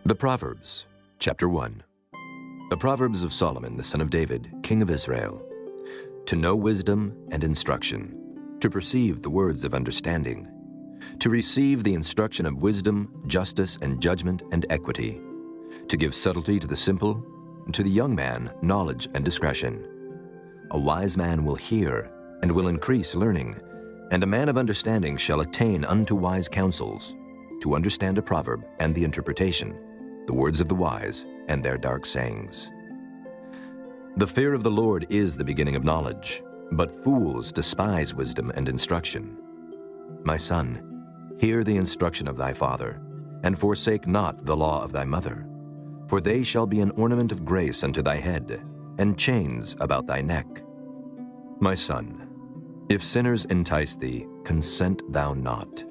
The Proverbs, chapter 1. The Proverbs of Solomon, the son of David, king of Israel. To know wisdom and instruction, to perceive the words of understanding, to receive the instruction of wisdom, justice, and judgment, and equity, to give subtlety to the simple, and to the young man knowledge and discretion. A wise man will hear, and will increase learning, and a man of understanding shall attain unto wise counsels, to understand a proverb and the interpretation, the words of the wise and their dark sayings. The fear of the Lord is the beginning of knowledge, but fools despise wisdom and instruction. My son, hear the instruction of thy father, and forsake not the law of thy mother, for they shall be an ornament of grace unto thy head, and chains about thy neck. My son, if sinners entice thee, consent thou not.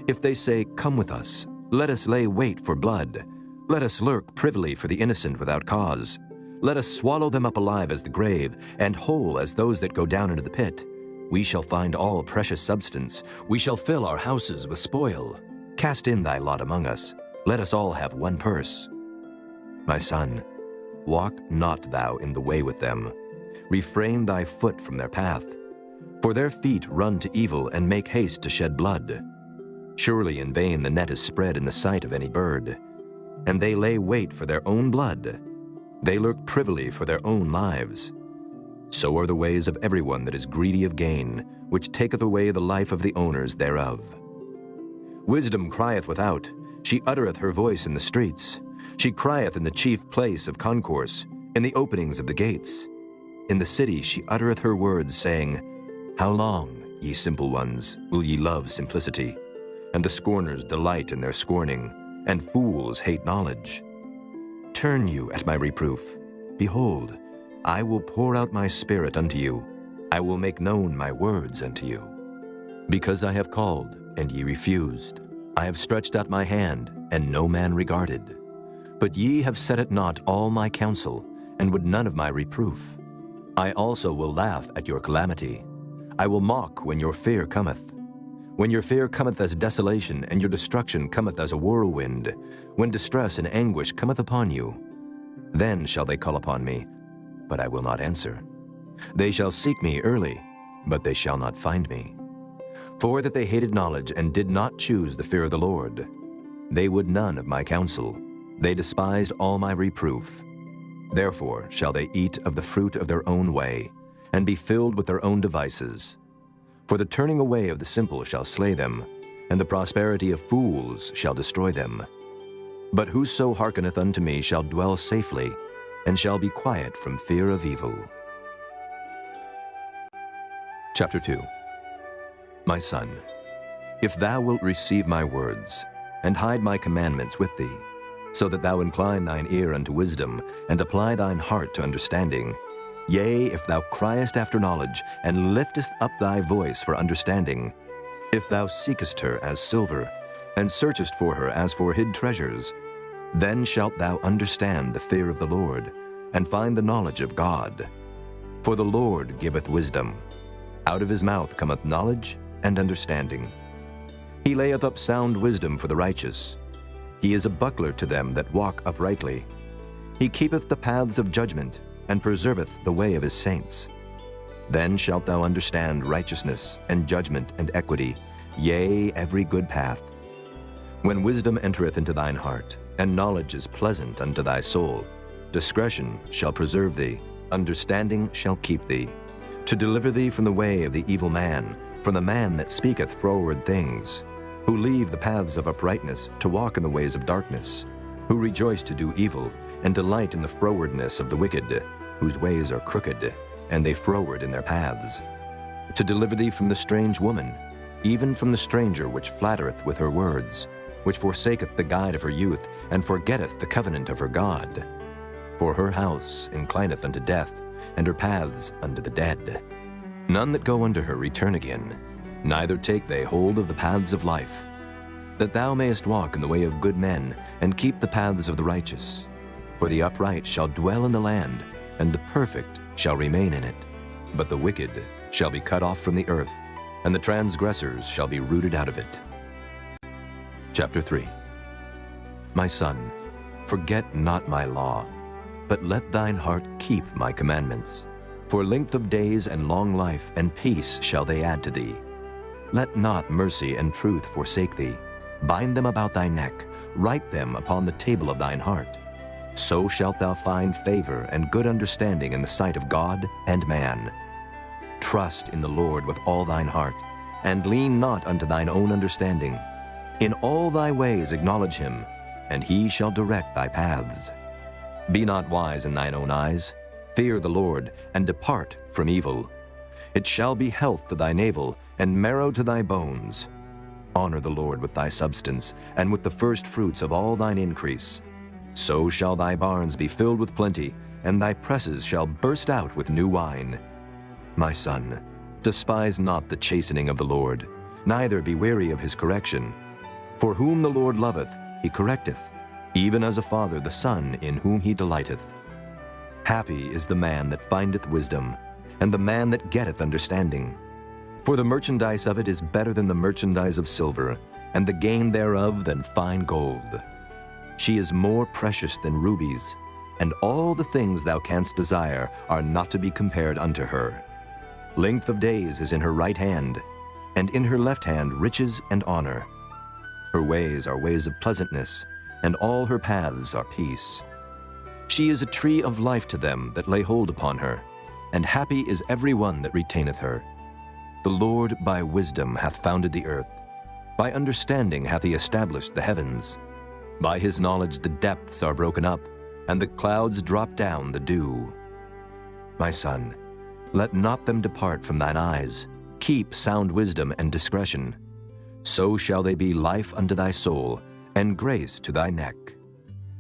If they say, Come with us, let us lay wait for blood, let us lurk privily for the innocent without cause, let us swallow them up alive as the grave, and whole as those that go down into the pit. We shall find all precious substance, we shall fill our houses with spoil. Cast in thy lot among us, let us all have one purse. My son, walk not thou in the way with them, refrain thy foot from their path, for their feet run to evil and make haste to shed blood. Surely in vain the net is spread in the sight of any bird, and they lay wait for their own blood. They lurk privily for their own lives. So are the ways of everyone that is greedy of gain, which taketh away the life of the owners thereof. Wisdom crieth without, she uttereth her voice in the streets. She crieth in the chief place of concourse, in the openings of the gates. In the city she uttereth her words, saying, How long, ye simple ones, will ye love simplicity? And the scorners delight in their scorning, and fools hate knowledge. Turn you at my reproof. Behold, I will pour out my spirit unto you. I will make known my words unto you. Because I have called, and ye refused. I have stretched out my hand, and no man regarded. But ye have set at naught all my counsel, and would none of my reproof. I also will laugh at your calamity. I will mock when your fear cometh. When your fear cometh as desolation, and your destruction cometh as a whirlwind, when distress and anguish cometh upon you, then shall they call upon me, but I will not answer. They shall seek me early, but they shall not find me. For that they hated knowledge and did not choose the fear of the Lord. They would none of my counsel. They despised all my reproof. Therefore shall they eat of the fruit of their own way, and be filled with their own devices. For the turning away of the simple shall slay them, and the prosperity of fools shall destroy them. But whoso hearkeneth unto me shall dwell safely, and shall be quiet from fear of evil. Chapter 2. My son, if thou wilt receive my words, and hide my commandments with thee, so that thou incline thine ear unto wisdom, and apply thine heart to understanding, yea, if thou criest after knowledge, and liftest up thy voice for understanding, if thou seekest her as silver, and searchest for her as for hid treasures, then shalt thou understand the fear of the Lord, and find the knowledge of God. For the Lord giveth wisdom. Out of his mouth cometh knowledge and understanding. He layeth up sound wisdom for the righteous. He is a buckler to them that walk uprightly. He keepeth the paths of judgment, and preserveth the way of his saints. Then shalt thou understand righteousness, and judgment, and equity, yea, every good path. When wisdom entereth into thine heart, and knowledge is pleasant unto thy soul, discretion shall preserve thee, understanding shall keep thee, to deliver thee from the way of the evil man, from the man that speaketh froward things, who leave the paths of uprightness to walk in the ways of darkness, who rejoice to do evil, and delight in the frowardness of the wicked, whose ways are crooked, and they froward in their paths. To deliver thee from the strange woman, even from the stranger which flattereth with her words, which forsaketh the guide of her youth, and forgetteth the covenant of her God. For her house inclineth unto death, and her paths unto the dead. None that go unto her return again, neither take they hold of the paths of life. That thou mayest walk in the way of good men, and keep the paths of the righteous. For the upright shall dwell in the land, and the perfect shall remain in it. But the wicked shall be cut off from the earth, and the transgressors shall be rooted out of it. Chapter 3. My son, Forget not my law, but let thine heart keep my commandments. For length of days and long life and peace shall they add to thee. Let not mercy and truth forsake thee. Bind them about thy neck, write them upon the table of thine heart. So shalt thou find favor and good understanding in the sight of God and man. Trust in the Lord with all thine heart, and lean not unto thine own understanding. In all thy ways acknowledge him, and he shall direct thy paths. Be not wise in thine own eyes. Fear the Lord, and depart from evil. It shall be health to thy navel, and marrow to thy bones. Honor the Lord with thy substance, and with the first fruits of all thine increase. So shall thy barns be filled with plenty, and thy presses shall burst out with new wine. My son, despise not the chastening of the Lord, neither be weary of his correction. For whom the Lord loveth, he correcteth, even as a father the son in whom he delighteth. Happy is the man that findeth wisdom, and the man that getteth understanding. For the merchandise of it is better than the merchandise of silver, and the gain thereof than fine gold. She is more precious than rubies, and all the things thou canst desire are not to be compared unto her. Length of days is in her right hand, and in her left hand riches and honor. Her ways are ways of pleasantness, and all her paths are peace. She is a tree of life to them that lay hold upon her, and happy is every one that retaineth her. The Lord by wisdom hath founded the earth. By understanding hath he established the heavens. By his knowledge the depths are broken up, and the clouds drop down the dew. My son, let not them depart from thine eyes. Keep sound wisdom and discretion. So shall they be life unto thy soul, and grace to thy neck.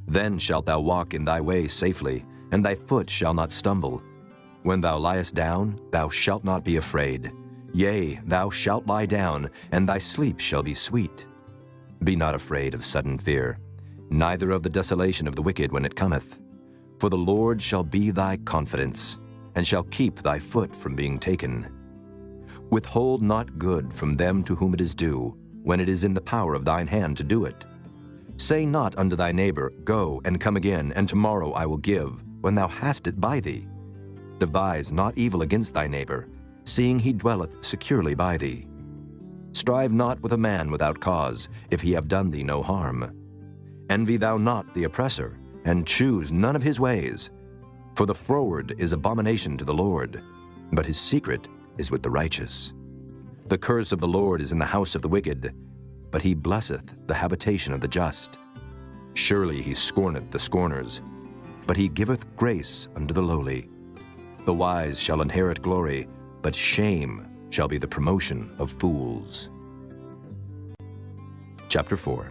Then shalt thou walk in thy way safely, and thy foot shall not stumble. When thou liest down, thou shalt not be afraid. Yea, thou shalt lie down, and thy sleep shall be sweet. Be not afraid of sudden fear, neither of the desolation of the wicked when it cometh. For the Lord shall be thy confidence, and shall keep thy foot from being taken. Withhold not good from them to whom it is due, when it is in the power of thine hand to do it. Say not unto thy neighbor, Go and come again, and tomorrow I will give, when thou hast it by thee. Devise not evil against thy neighbor, seeing he dwelleth securely by thee. Strive not with a man without cause, if he have done thee no harm. Envy thou not the oppressor, and choose none of his ways. For the froward is abomination to the Lord, but his secret is with the righteous. The curse of the Lord is in the house of the wicked, but he blesseth the habitation of the just. Surely he scorneth the scorners, but he giveth grace unto the lowly. The wise shall inherit glory, but shame shall be the promotion of fools. Chapter 4.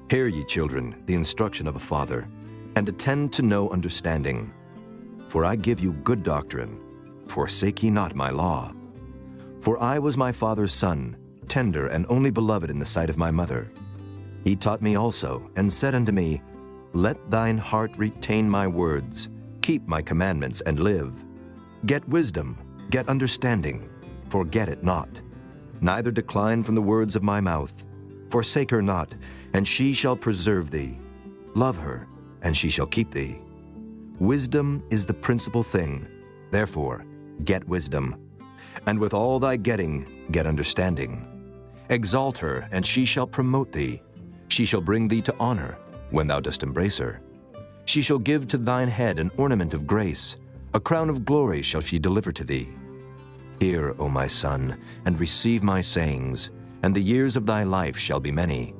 Hear ye, children, the instruction of a father, and attend to know understanding. For I give you good doctrine. Forsake ye not my law. For I was my father's son, tender and only beloved in the sight of my mother. He taught me also, and said unto me, Let thine heart retain my words, keep my commandments, and live. Get wisdom, get understanding, forget it not. Neither decline from the words of my mouth. Forsake her not, and she shall preserve thee. Love her, and she shall keep thee. Wisdom is the principal thing. Therefore, get wisdom. And with all thy getting, get understanding. Exalt her, and she shall promote thee. She shall bring thee to honor, when thou dost embrace her. She shall give to thine head an ornament of grace. A crown of glory shall she deliver to thee. Hear, O my son, and receive my sayings, and the years of thy life shall be many.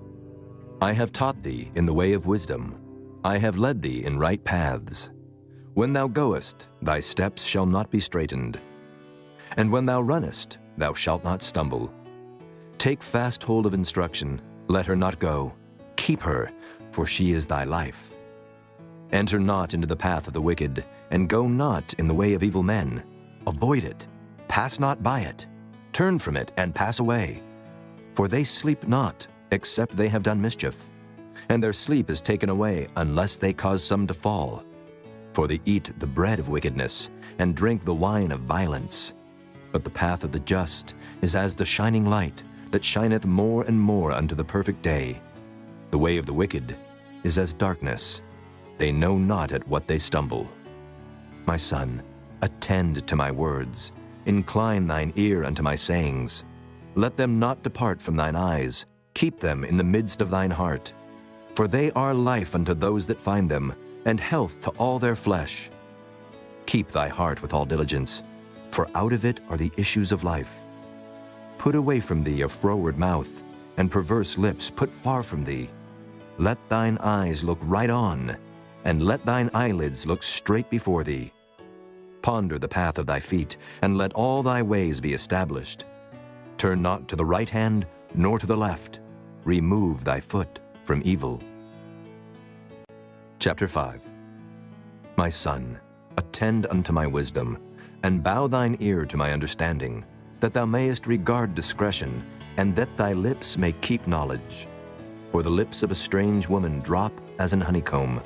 I have taught thee in the way of wisdom. I have led thee in right paths. When thou goest, thy steps shall not be straitened. And when thou runnest, thou shalt not stumble. Take fast hold of instruction, let her not go. Keep her, for she is thy life. Enter not into the path of the wicked, and go not in the way of evil men. Avoid it, pass not by it. Turn from it, and pass away. For they sleep not, except they have done mischief. And their sleep is taken away, unless they cause some to fall. For they eat the bread of wickedness, and drink the wine of violence. But the path of the just is as the shining light, that shineth more and more unto the perfect day. The way of the wicked is as darkness. They know not at what they stumble. My son, attend to my words. Incline thine ear unto my sayings. Let them not depart from thine eyes. Keep them in the midst of thine heart. For they are life unto those that find them, and health to all their flesh. Keep thy heart with all diligence, for out of it are the issues of life. Put away from thee a froward mouth, and perverse lips put far from thee. Let thine eyes look right on, and let thine eyelids look straight before thee. Ponder the path of thy feet, and let all thy ways be established. Turn not to the right hand, nor to the left. Remove thy foot from evil. Chapter 5. My son, attend unto my wisdom, and bow thine ear to my understanding, that thou mayest regard discretion, and that thy lips may keep knowledge. For the lips of a strange woman drop as an honeycomb,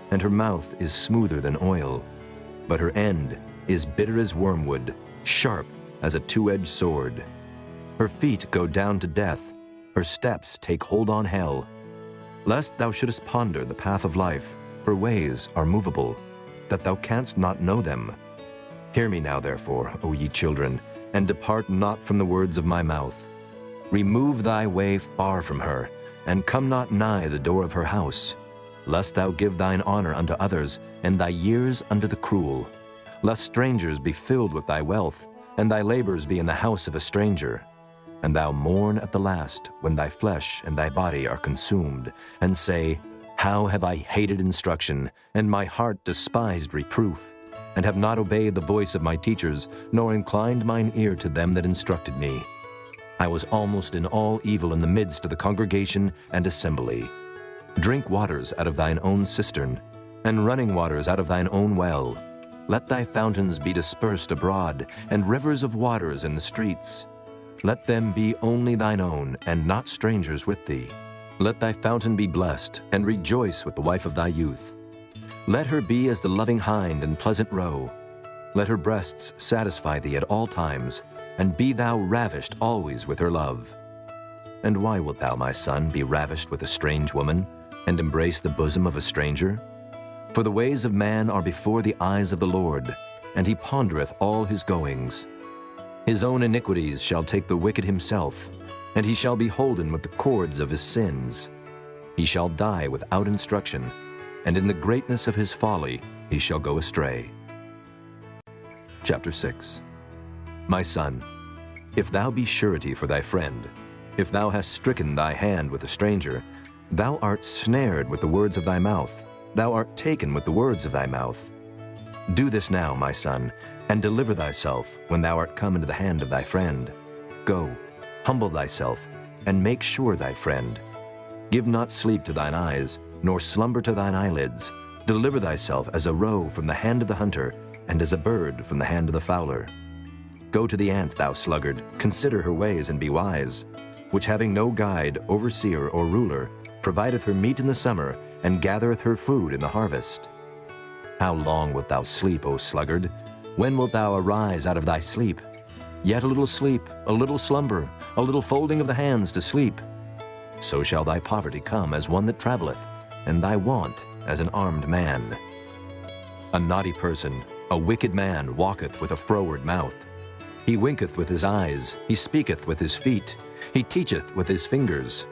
and her mouth is smoother than oil, but her end is bitter as wormwood, sharp as a two-edged sword. Her feet go down to death, her steps take hold on hell. Lest thou shouldest ponder the path of life, her ways are movable, that thou canst not know them. Hear me now, therefore, O ye children, and depart not from the words of my mouth. Remove thy way far from her, and come not nigh the door of her house, lest thou give thine honor unto others, and thy years unto the cruel. Lest strangers be filled with thy wealth, and thy labors be in the house of a stranger. And thou mourn at the last, when thy flesh and thy body are consumed, and say, How have I hated instruction, and my heart despised reproof, and have not obeyed the voice of my teachers, nor inclined mine ear to them that instructed me. I was almost in all evil in the midst of the congregation and assembly. Drink waters out of thine own cistern, and running waters out of thine own well. Let thy fountains be dispersed abroad, and rivers of waters in the streets. Let them be only thine own, and not strangers with thee. Let thy fountain be blessed, and rejoice with the wife of thy youth. Let her be as the loving hind and pleasant roe. Let her breasts satisfy thee at all times, and be thou ravished always with her love. And why wilt thou, my son, be ravished with a strange woman, and embrace the bosom of a stranger? For the ways of man are before the eyes of the Lord, and he pondereth all his goings. His own iniquities shall take the wicked himself, and he shall be holden with the cords of his sins. He shall die without instruction, and in the greatness of his folly he shall go astray. Chapter 6. My son, if thou be surety for thy friend, if thou hast stricken thy hand with a stranger, thou art snared with the words of thy mouth, thou art taken with the words of thy mouth. Do this now, my son, and deliver thyself when thou art come into the hand of thy friend. Go, humble thyself, and make sure thy friend. Give not sleep to thine eyes, nor slumber to thine eyelids. Deliver thyself as a roe from the hand of the hunter, and as a bird from the hand of the fowler. Go to the ant, thou sluggard, consider her ways and be wise, which having no guide, overseer, or ruler, provideth her meat in the summer, and gathereth her food in the harvest. How long wilt thou sleep, O sluggard? When wilt thou arise out of thy sleep? Yet a little sleep, a little slumber, a little folding of the hands to sleep. So shall thy poverty come as one that travelleth, and thy want as an armed man. A naughty person, a wicked man, walketh with a froward mouth. He winketh with his eyes, he speaketh with his feet, he teacheth with his fingers.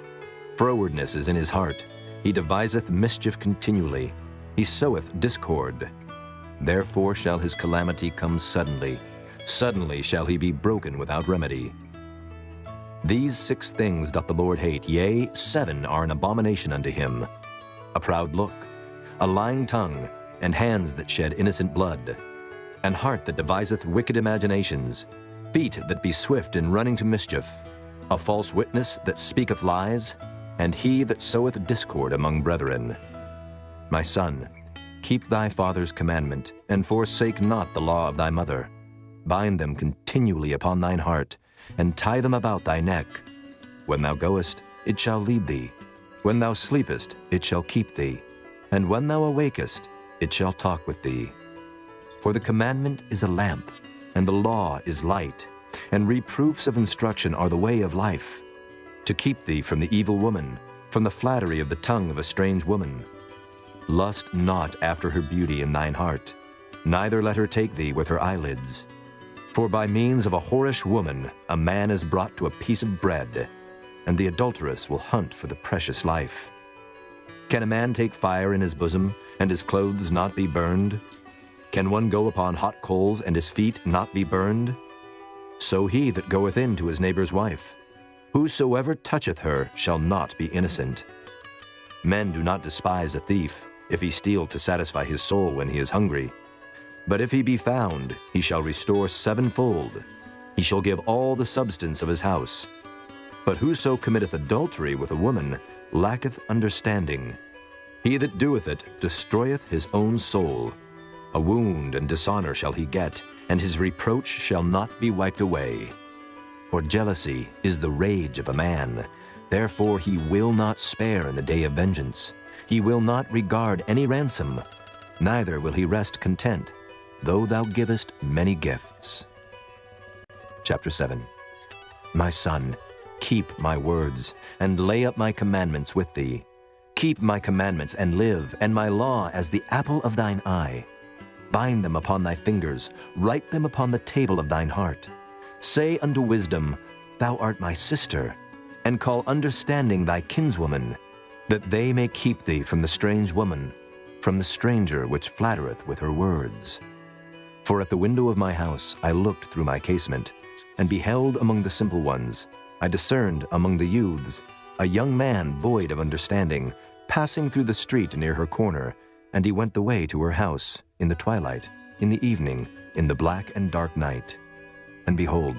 Frowardness is in his heart, he deviseth mischief continually, he soweth discord. Therefore shall his calamity come suddenly, suddenly shall he be broken without remedy. These 6 things doth the Lord hate, yea, 7 are an abomination unto him: a proud look, a lying tongue, and hands that shed innocent blood, an heart that deviseth wicked imaginations, feet that be swift in running to mischief, a false witness that speaketh lies, and he that soweth discord among brethren. My son, keep thy father's commandment, and forsake not the law of thy mother. Bind them continually upon thine heart, and tie them about thy neck. When thou goest, it shall lead thee. When thou sleepest, it shall keep thee. And when thou awakest, it shall talk with thee. For the commandment is a lamp, and the law is light, and reproofs of instruction are the way of life, to keep thee from the evil woman, from the flattery of the tongue of a strange woman, Lust not after her beauty in thine heart, neither let her take thee with her eyelids. For by means of a whorish woman a man is brought to a piece of bread, and the adulteress will hunt for the precious life. Can a man take fire in his bosom, and his clothes not be burned? Can one go upon hot coals, and his feet not be burned? So he that goeth in to his neighbor's wife, whosoever toucheth her shall not be innocent. Men do not despise a thief, if he steal to satisfy his soul when he is hungry. But if he be found, he shall restore sevenfold. He shall give all the substance of his house. But whoso committeth adultery with a woman lacketh understanding. He that doeth it destroyeth his own soul. A wound and dishonor shall he get, and his reproach shall not be wiped away. For jealousy is the rage of a man. Therefore he will not spare in the day of vengeance. He will not regard any ransom, neither will he rest content, though thou givest many gifts. Chapter 7. My son, keep my words, and lay up my commandments with thee. Keep my commandments and live, and my law as the apple of thine eye. Bind them upon thy fingers, write them upon the table of thine heart. Say unto wisdom, Thou art my sister, and call understanding thy kinswoman, that they may keep thee from the strange woman, from the stranger which flattereth with her words. For at the window of my house I looked through my casement, and beheld among the simple ones, I discerned among the youths, a young man void of understanding, passing through the street near her corner, and he went the way to her house, in the twilight, in the evening, in the black and dark night. And behold,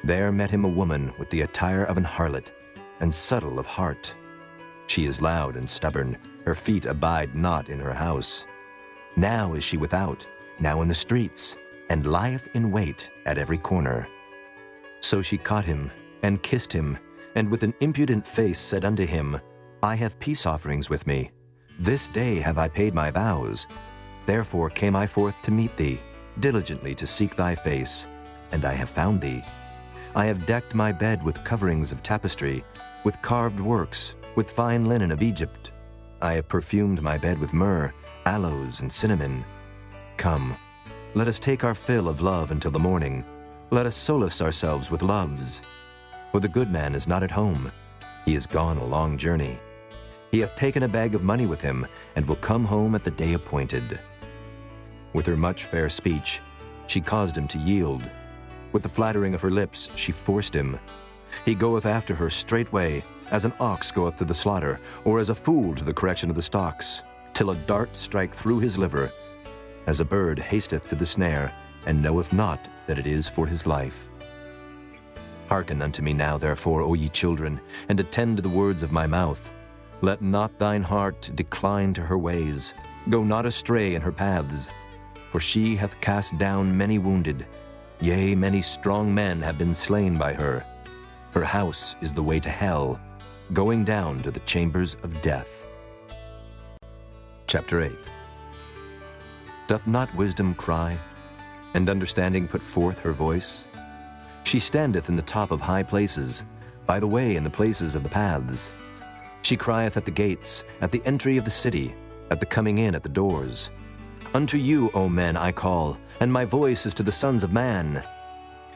there met him a woman with the attire of an harlot, and subtle of heart. She is loud and stubborn, her feet abide not in her house. Now is she without, now in the streets, and lieth in wait at every corner. So she caught him, and kissed him, and with an impudent face said unto him, I have peace offerings with me. This day have I paid my vows. Therefore came I forth to meet thee, diligently to seek thy face, and I have found thee. I have decked my bed with coverings of tapestry, with carved works, with fine linen of Egypt. I have perfumed my bed with myrrh, aloes, and cinnamon. Come, let us take our fill of love until the morning. Let us solace ourselves with loves. For the good man is not at home. He is gone a long journey. He hath taken a bag of money with him, and will come home at the day appointed. With her much fair speech, she caused him to yield. With the flattering of her lips, she forced him. He goeth after her straightway, as an ox goeth to the slaughter, or as a fool to the correction of the stocks, till a dart strike through his liver, as a bird hasteth to the snare, and knoweth not that it is for his life. Hearken unto me now, therefore, O ye children, and attend to the words of my mouth. Let not thine heart decline to her ways. Go not astray in her paths. For she hath cast down many wounded. Yea, many strong men have been slain by her. Her house is the way to hell, going down to the chambers of death. Chapter 8. Doth not wisdom cry, and understanding put forth her voice? She standeth in the top of high places, by the way in the places of the paths. She crieth at the gates, at the entry of the city, at the coming in at the doors. Unto you, O men, I call, and my voice is to the sons of man.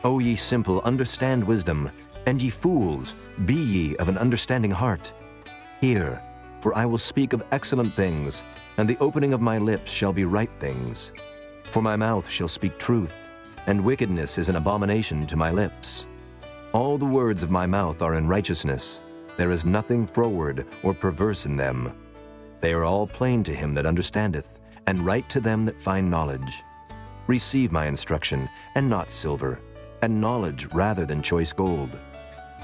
O ye simple, understand wisdom, and ye fools, be ye of an understanding heart. Hear, for I will speak of excellent things, and the opening of my lips shall be right things. For my mouth shall speak truth, and wickedness is an abomination to my lips. All the words of my mouth are in righteousness. There is nothing froward or perverse in them. They are all plain to him that understandeth, and right to them that find knowledge. Receive my instruction, and not silver, and knowledge rather than choice gold.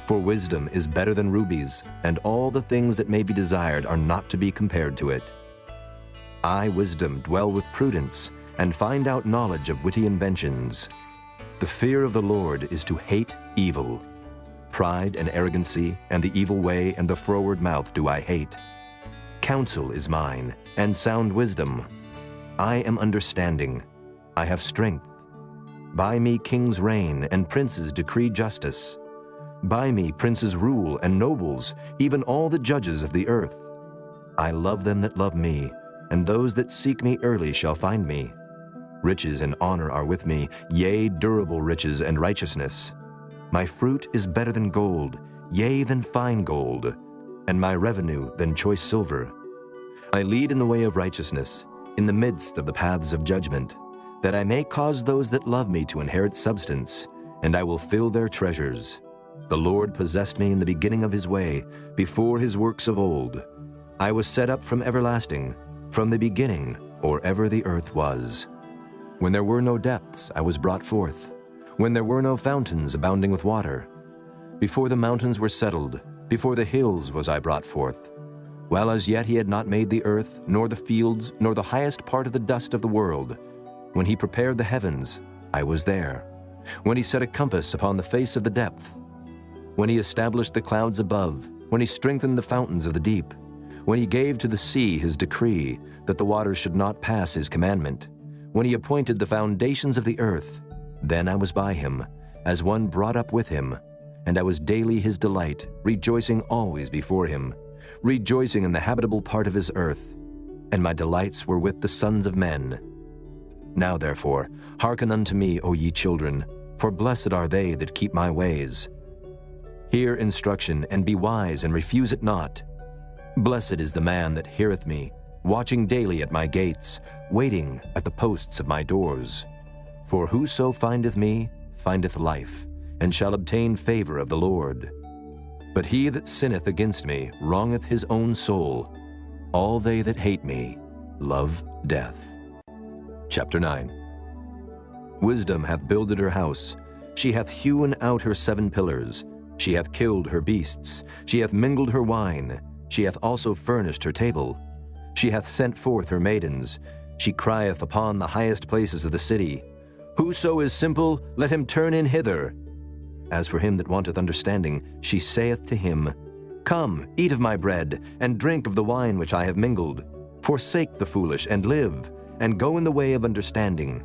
For wisdom is better than rubies, and all the things that may be desired are not to be compared to it. I, wisdom, dwell with prudence, and find out knowledge of witty inventions. The fear of the Lord is to hate evil. Pride and arrogancy, and the evil way, and the froward mouth do I hate. Counsel is mine, and sound wisdom. I am understanding. I have strength. By me kings reign, and princes decree justice. By me princes rule, and nobles, even all the judges of the earth. I love them that love me, and those that seek me early shall find me. Riches and honor are with me, yea, durable riches and righteousness. My fruit is better than gold, yea, than fine gold, and my revenue than choice silver. I lead in the way of righteousness, in the midst of the paths of judgment, that I may cause those that love me to inherit substance, and I will fill their treasures. The Lord possessed me in the beginning of his way, before his works of old. I was set up from everlasting, from the beginning, or ever the earth was. When there were no depths, I was brought forth, when there were no fountains abounding with water. Before the mountains were settled, before the hills was I brought forth. While as yet he had not made the earth, nor the fields, nor the highest part of the dust of the world. When he prepared the heavens, I was there. When he set a compass upon the face of the depth. When he established the clouds above, when he strengthened the fountains of the deep. When he gave to the sea his decree, that the waters should not pass his commandment. When he appointed the foundations of the earth, then I was by him, as one brought up with him, and I was daily his delight, rejoicing always before him, rejoicing in the habitable part of his earth, and my delights were with the sons of men. Now therefore, hearken unto me, O ye children, for blessed are they that keep my ways. Hear instruction, and be wise, and refuse it not. Blessed is the man that heareth me, watching daily at my gates, waiting at the posts of my doors. For whoso findeth me, findeth life, and shall obtain favor of the Lord. But he that sinneth against me wrongeth his own soul. All they that hate me love death. Chapter 9. Wisdom hath builded her house. She hath hewn out her 7 pillars. She hath killed her beasts. She hath mingled her wine. She hath also furnished her table. She hath sent forth her maidens. She crieth upon the highest places of the city. Whoso is simple, let him turn in hither. As for him that wanteth understanding, she saith to him, Come, eat of my bread, and drink of the wine which I have mingled. Forsake the foolish, and live, and go in the way of understanding.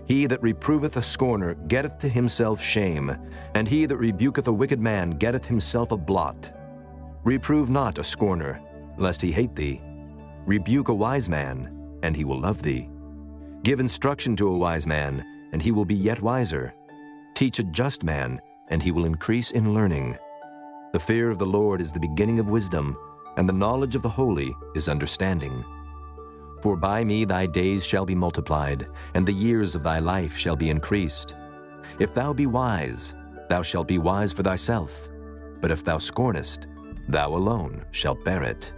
He that reproveth a scorner getteth to himself shame, and he that rebuketh a wicked man getteth himself a blot. Reprove not a scorner, lest he hate thee. Rebuke a wise man, and he will love thee. Give instruction to a wise man, and he will be yet wiser. Teach a just man, and he will increase in learning. The fear of the Lord is the beginning of wisdom, and the knowledge of the holy is understanding. For by me thy days shall be multiplied, and the years of thy life shall be increased. If thou be wise, thou shalt be wise for thyself. But if thou scornest, thou alone shalt bear it.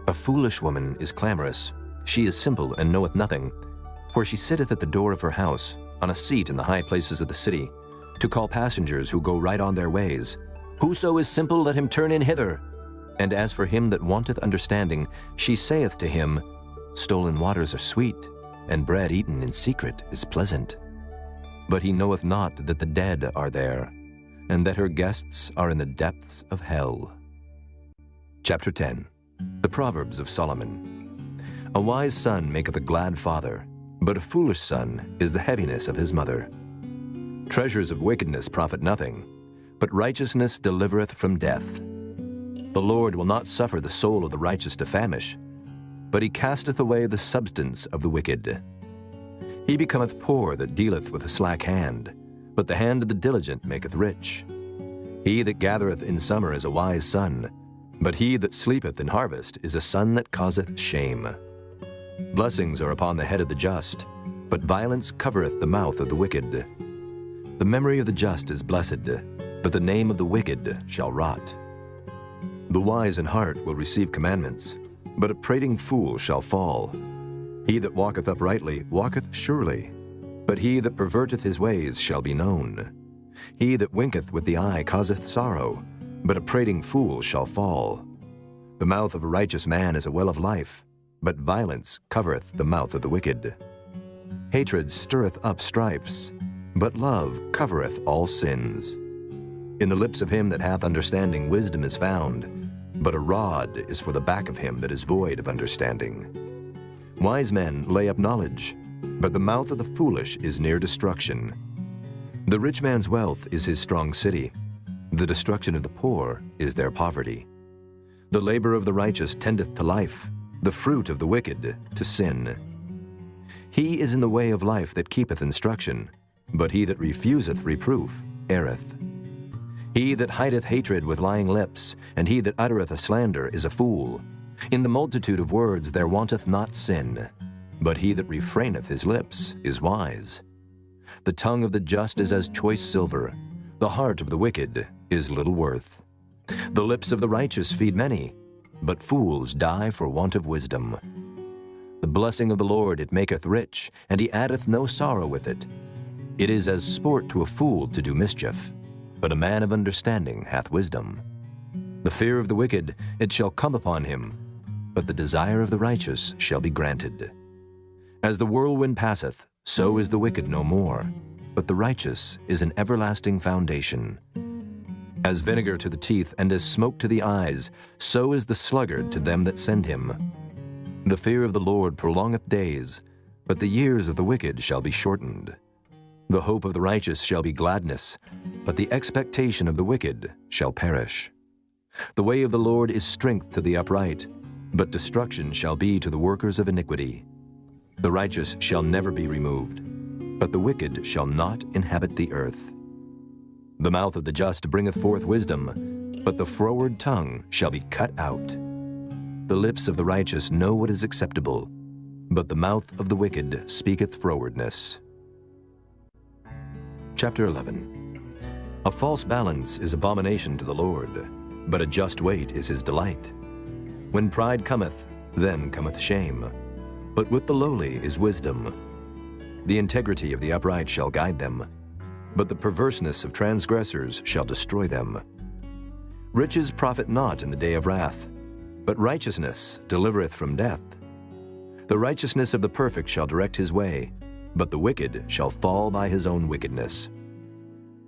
A foolish woman is clamorous. She is simple and knoweth nothing. For she sitteth at the door of her house, on a seat in the high places of the city, to call passengers who go right on their ways. Whoso is simple, let him turn in hither. And as for him that wanteth understanding, she saith to him, Stolen waters are sweet, and bread eaten in secret is pleasant. But he knoweth not that the dead are there, and that her guests are in the depths of hell. Chapter 10. The Proverbs of Solomon. A wise son maketh a glad father, but a foolish son is the heaviness of his mother. Treasures of wickedness profit nothing, but righteousness delivereth from death. The Lord will not suffer the soul of the righteous to famish, but he casteth away the substance of the wicked. He becometh poor that dealeth with a slack hand, but the hand of the diligent maketh rich. He that gathereth in summer is a wise son, but he that sleepeth in harvest is a son that causeth shame. Blessings are upon the head of the just, but violence covereth the mouth of the wicked. The memory of the just is blessed, but the name of the wicked shall rot. The wise in heart will receive commandments, but a prating fool shall fall. He that walketh uprightly walketh surely, but he that perverteth his ways shall be known. He that winketh with the eye causeth sorrow, but a prating fool shall fall. The mouth of a righteous man is a well of life, but violence covereth the mouth of the wicked. Hatred stirreth up strifes, but love covereth all sins. In the lips of him that hath understanding wisdom is found, but a rod is for the back of him that is void of understanding. Wise men lay up knowledge, but the mouth of the foolish is near destruction. The rich man's wealth is his strong city. The destruction of the poor is their poverty. The labor of the righteous tendeth to life, the fruit of the wicked to sin. He is in the way of life that keepeth instruction, but he that refuseth reproof erreth. He that hideth hatred with lying lips, and he that uttereth a slander is a fool. In the multitude of words there wanteth not sin, but he that refraineth his lips is wise. The tongue of the just is as choice silver, the heart of the wicked is little worth. The lips of the righteous feed many, but fools die for want of wisdom. The blessing of the Lord it maketh rich, and he addeth no sorrow with it. It is as sport to a fool to do mischief, but a man of understanding hath wisdom. The fear of the wicked it shall come upon him, but the desire of the righteous shall be granted. As the whirlwind passeth, so is the wicked no more, but the righteous is an everlasting foundation. As vinegar to the teeth and as smoke to the eyes, so is the sluggard to them that send him. The fear of the Lord prolongeth days, but the years of the wicked shall be shortened. The hope of the righteous shall be gladness, but the expectation of the wicked shall perish. The way of the Lord is strength to the upright, but destruction shall be to the workers of iniquity. The righteous shall never be removed, but the wicked shall not inhabit the earth. The mouth of the just bringeth forth wisdom, but the froward tongue shall be cut out. The lips of the righteous know what is acceptable, but the mouth of the wicked speaketh frowardness. Chapter 11. A false balance is abomination to the Lord, but a just weight is his delight. When pride cometh, then cometh shame, but with the lowly is wisdom. The integrity of the upright shall guide them, but the perverseness of transgressors shall destroy them. Riches profit not in the day of wrath, but righteousness delivereth from death. The righteousness of the perfect shall direct his way, but the wicked shall fall by his own wickedness.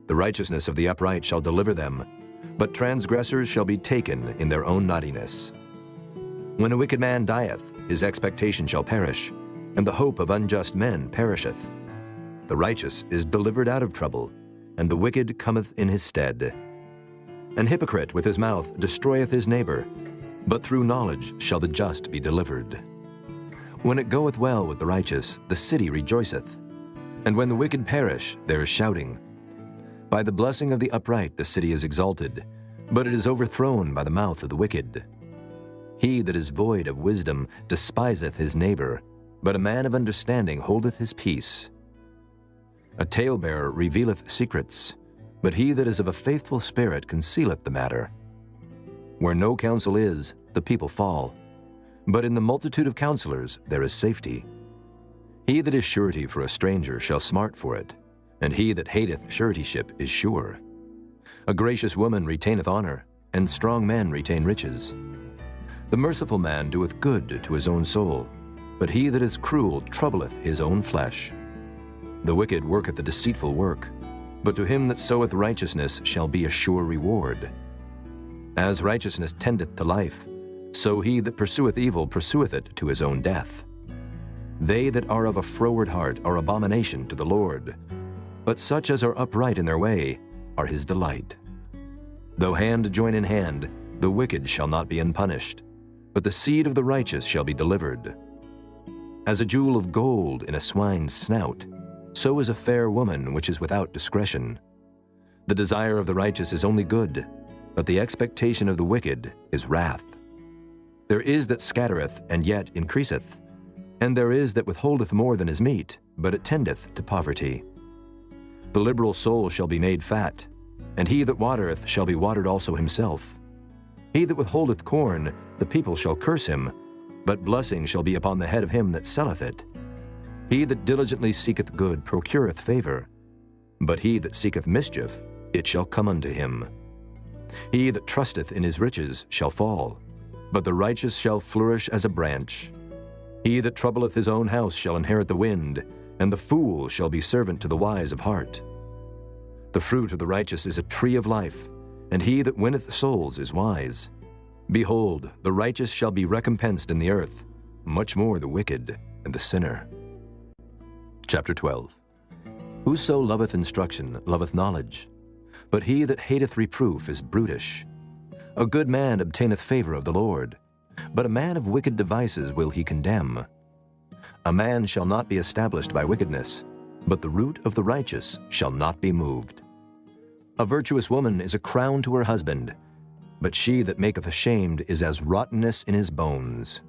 The righteousness of the upright shall deliver them, but transgressors shall be taken in their own naughtiness. When a wicked man dieth, his expectation shall perish, and the hope of unjust men perisheth. The righteous is delivered out of trouble, and the wicked cometh in his stead. An hypocrite with his mouth destroyeth his neighbor, but through knowledge shall the just be delivered. When it goeth well with the righteous, the city rejoiceth, and when the wicked perish, there is shouting. By the blessing of the upright the city is exalted, but it is overthrown by the mouth of the wicked. He that is void of wisdom despiseth his neighbor, but a man of understanding holdeth his peace. A talebearer revealeth secrets, but he that is of a faithful spirit concealeth the matter. Where no counsel is, the people fall, but in the multitude of counselors there is safety. He that is surety for a stranger shall smart for it, and he that hateth suretyship is sure. A gracious woman retaineth honor, and strong men retain riches. The merciful man doeth good to his own soul, but he that is cruel troubleth his own flesh. The wicked worketh a deceitful work, but to him that soweth righteousness shall be a sure reward. As righteousness tendeth to life, so he that pursueth evil pursueth it to his own death. They that are of a froward heart are abomination to the Lord, but such as are upright in their way are his delight. Though hand join in hand, the wicked shall not be unpunished, but the seed of the righteous shall be delivered. As a jewel of gold in a swine's snout, so is a fair woman which is without discretion. The desire of the righteous is only good, but the expectation of the wicked is wrath. There is that scattereth, and yet increaseth, and there is that withholdeth more than is meet, but it tendeth to poverty. The liberal soul shall be made fat, and he that watereth shall be watered also himself. He that withholdeth corn, the people shall curse him, but blessing shall be upon the head of him that selleth it. He that diligently seeketh good procureth favor, but he that seeketh mischief, it shall come unto him. He that trusteth in his riches shall fall, but the righteous shall flourish as a branch. He that troubleth his own house shall inherit the wind, and the fool shall be servant to the wise of heart. The fruit of the righteous is a tree of life, and he that winneth souls is wise. Behold, the righteous shall be recompensed in the earth, much more the wicked and the sinner. Chapter 12. Whoso loveth instruction loveth knowledge, but he that hateth reproof is brutish. A good man obtaineth favor of the Lord, but a man of wicked devices will he condemn. A man shall not be established by wickedness, but the root of the righteous shall not be moved. A virtuous woman is a crown to her husband, but she that maketh ashamed is as rottenness in his bones.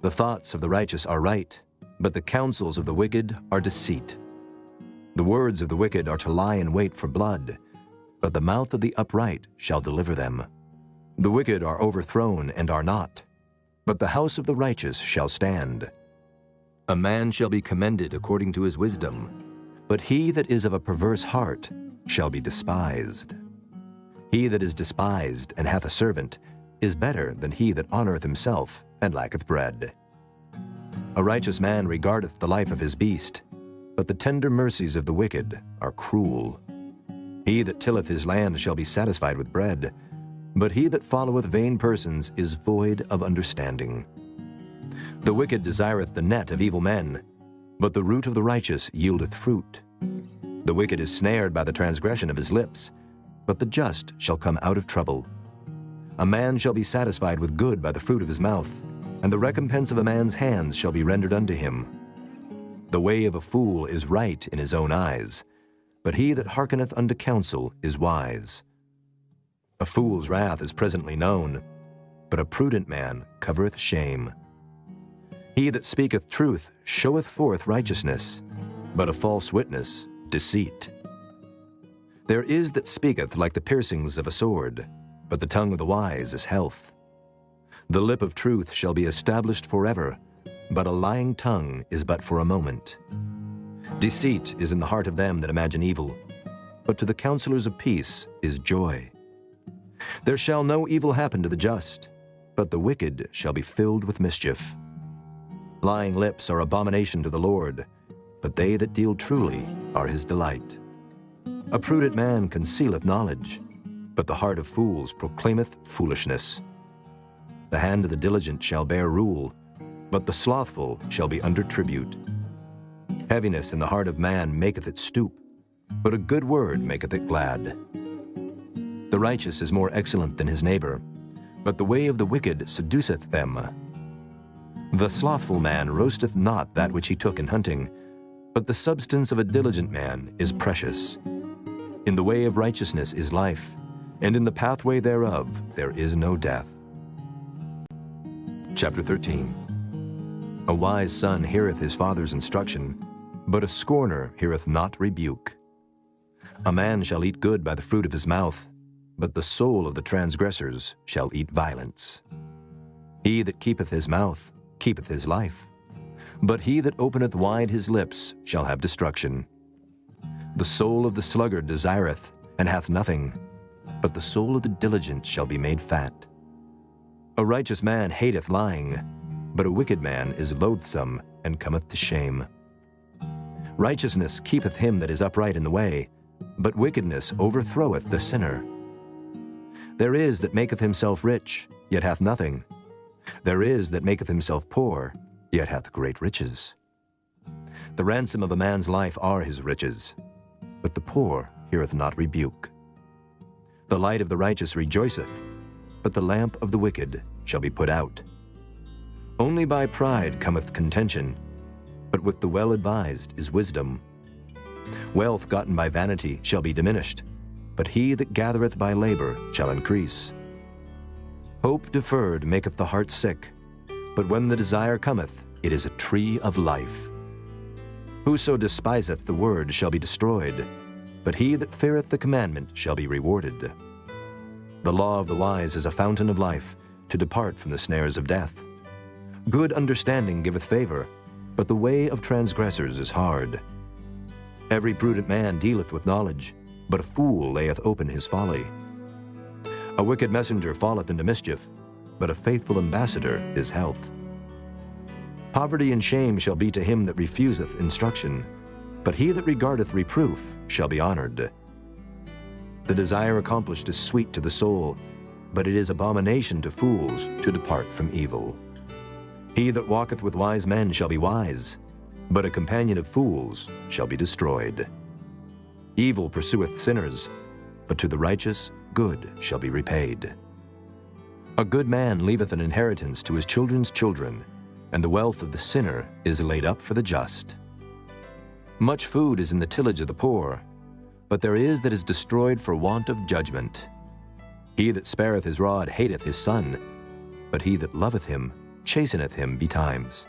The thoughts of the righteous are right, but the counsels of the wicked are deceit. The words of the wicked are to lie in wait for blood, but the mouth of the upright shall deliver them. The wicked are overthrown and are not, but the house of the righteous shall stand. A man shall be commended according to his wisdom, but he that is of a perverse heart shall be despised. He that is despised and hath a servant is better than he that honoreth himself and lacketh bread. A righteous man regardeth the life of his beast, but the tender mercies of the wicked are cruel. He that tilleth his land shall be satisfied with bread, but he that followeth vain persons is void of understanding. The wicked desireth the net of evil men, but the root of the righteous yieldeth fruit. The wicked is snared by the transgression of his lips, but the just shall come out of trouble. A man shall be satisfied with good by the fruit of his mouth, and the recompense of a man's hands shall be rendered unto him. The way of a fool is right in his own eyes, but he that hearkeneth unto counsel is wise. A fool's wrath is presently known, but a prudent man covereth shame. He that speaketh truth showeth forth righteousness, but a false witness deceit. There is that speaketh like the piercings of a sword, but the tongue of the wise is health. The lip of truth shall be established forever, but a lying tongue is but for a moment. Deceit is in the heart of them that imagine evil, but to the counselors of peace is joy. There shall no evil happen to the just, but the wicked shall be filled with mischief. Lying lips are abomination to the Lord, but they that deal truly are his delight. A prudent man concealeth knowledge, but the heart of fools proclaimeth foolishness. The hand of the diligent shall bear rule, but the slothful shall be under tribute. Heaviness in the heart of man maketh it stoop, but a good word maketh it glad. The righteous is more excellent than his neighbor, but the way of the wicked seduceth them. The slothful man roasteth not that which he took in hunting, but the substance of a diligent man is precious. In the way of righteousness is life, and in the pathway thereof there is no death. Chapter 13. A wise son heareth his father's instruction, but a scorner heareth not rebuke. A man shall eat good by the fruit of his mouth, but the soul of the transgressors shall eat violence. He that keepeth his mouth keepeth his life, but he that openeth wide his lips shall have destruction. The soul of the sluggard desireth, and hath nothing, but the soul of the diligent shall be made fat. A righteous man hateth lying, but a wicked man is loathsome and cometh to shame. Righteousness keepeth him that is upright in the way, but wickedness overthroweth the sinner. There is that maketh himself rich, yet hath nothing. There is that maketh himself poor, yet hath great riches. The ransom of a man's life are his riches, but the poor heareth not rebuke. The light of the righteous rejoiceth, but the lamp of the wicked shall be put out. Only by pride cometh contention, but with the well-advised is wisdom. Wealth gotten by vanity shall be diminished, but he that gathereth by labor shall increase. Hope deferred maketh the heart sick, but when the desire cometh, it is a tree of life. Whoso despiseth the word shall be destroyed, but he that feareth the commandment shall be rewarded. The law of the wise is a fountain of life, to depart from the snares of death. Good understanding giveth favor, but the way of transgressors is hard. Every prudent man dealeth with knowledge, but a fool layeth open his folly. A wicked messenger falleth into mischief, but a faithful ambassador is health. Poverty and shame shall be to him that refuseth instruction, but he that regardeth reproof shall be honored. The desire accomplished is sweet to the soul, but it is abomination to fools to depart from evil. He that walketh with wise men shall be wise, but a companion of fools shall be destroyed. Evil pursueth sinners, but to the righteous good shall be repaid. A good man leaveth an inheritance to his children's children, and the wealth of the sinner is laid up for the just. Much food is in the tillage of the poor, but there is that is destroyed for want of judgment. He that spareth his rod hateth his son, but he that loveth him chasteneth him betimes.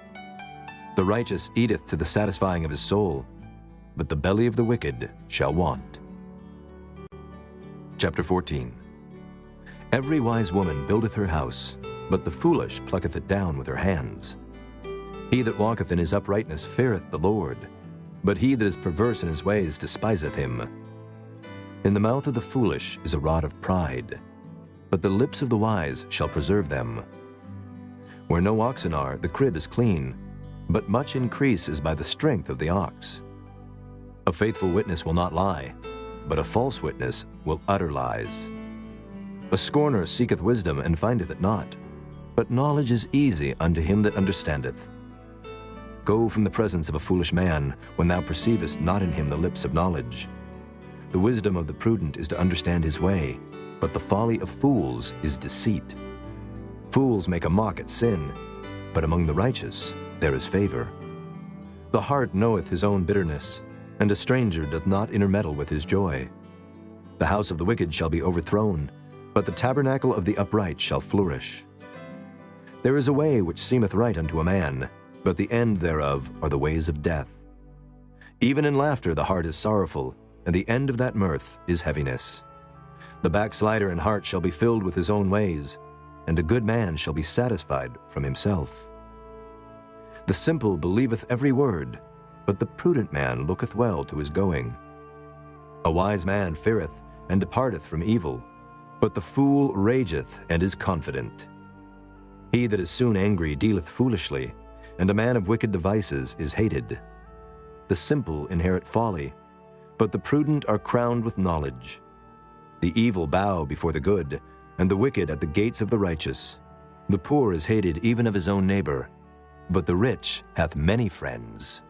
The righteous eateth to the satisfying of his soul, but the belly of the wicked shall want. Chapter 14. Every wise woman buildeth her house, but the foolish plucketh it down with her hands. He that walketh in his uprightness feareth the Lord, but he that is perverse in his ways despiseth him. In the mouth of the foolish is a rod of pride, but the lips of the wise shall preserve them. Where no oxen are, the crib is clean, but much increase is by the strength of the ox. A faithful witness will not lie, but a false witness will utter lies. A scorner seeketh wisdom and findeth it not, but knowledge is easy unto him that understandeth. Go from the presence of a foolish man, when thou perceivest not in him the lips of knowledge. The wisdom of the prudent is to understand his way, but the folly of fools is deceit. Fools make a mock at sin, but among the righteous there is favor. The heart knoweth his own bitterness, and a stranger doth not intermeddle with his joy. The house of the wicked shall be overthrown, but the tabernacle of the upright shall flourish. There is a way which seemeth right unto a man, but the end thereof are the ways of death. Even in laughter the heart is sorrowful, and the end of that mirth is heaviness. The backslider in heart shall be filled with his own ways, and a good man shall be satisfied from himself. The simple believeth every word, but the prudent man looketh well to his going. A wise man feareth and departeth from evil, but the fool rageth and is confident. He that is soon angry dealeth foolishly, and a man of wicked devices is hated. The simple inherit folly, but the prudent are crowned with knowledge. The evil bow before the good, and the wicked at the gates of the righteous. The poor is hated even of his own neighbor, but the rich hath many friends.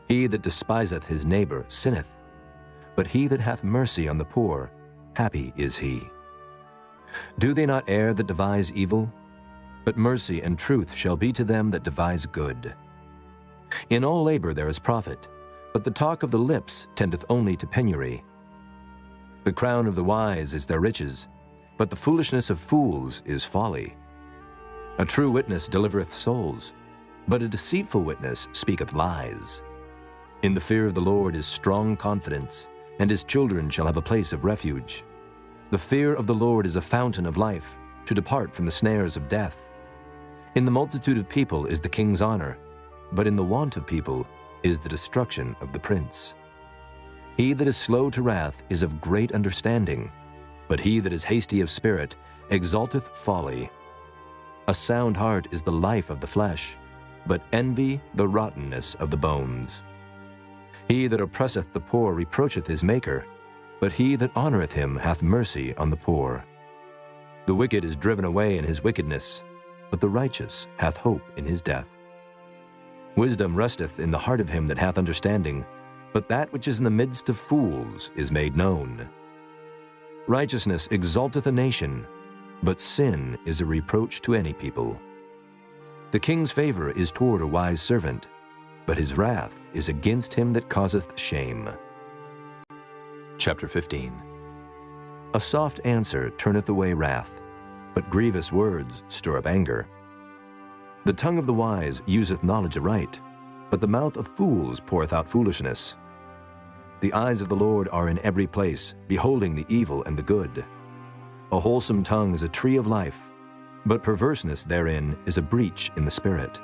He that despiseth his neighbor sinneth, but he that hath mercy on the poor, happy is he. Do they not err that devise evil? But mercy and truth shall be to them that devise good. In all labor there is profit, but the talk of the lips tendeth only to penury. The crown of the wise is their riches, but the foolishness of fools is folly. A true witness delivereth souls, but a deceitful witness speaketh lies. In the fear of the Lord is strong confidence, and his children shall have a place of refuge. The fear of the Lord is a fountain of life, to depart from the snares of death. In the multitude of people is the king's honor, but in the want of people is the destruction of the prince. He that is slow to wrath is of great understanding, but he that is hasty of spirit exalteth folly. A sound heart is the life of the flesh, but envy the rottenness of the bones. He that oppresseth the poor reproacheth his Maker, but he that honoreth him hath mercy on the poor. The wicked is driven away in his wickedness, but the righteous hath hope in his death. Wisdom resteth in the heart of him that hath understanding, but that which is in the midst of fools is made known. Righteousness exalteth a nation, but sin is a reproach to any people. The king's favor is toward a wise servant, but his wrath is against him that causeth shame. Chapter 15. A soft answer turneth away wrath, but grievous words stir up anger. The tongue of the wise useth knowledge aright, but the mouth of fools poureth out foolishness. The eyes of the Lord are in every place, beholding the evil and the good. A wholesome tongue is a tree of life, but perverseness therein is a breach in the spirit.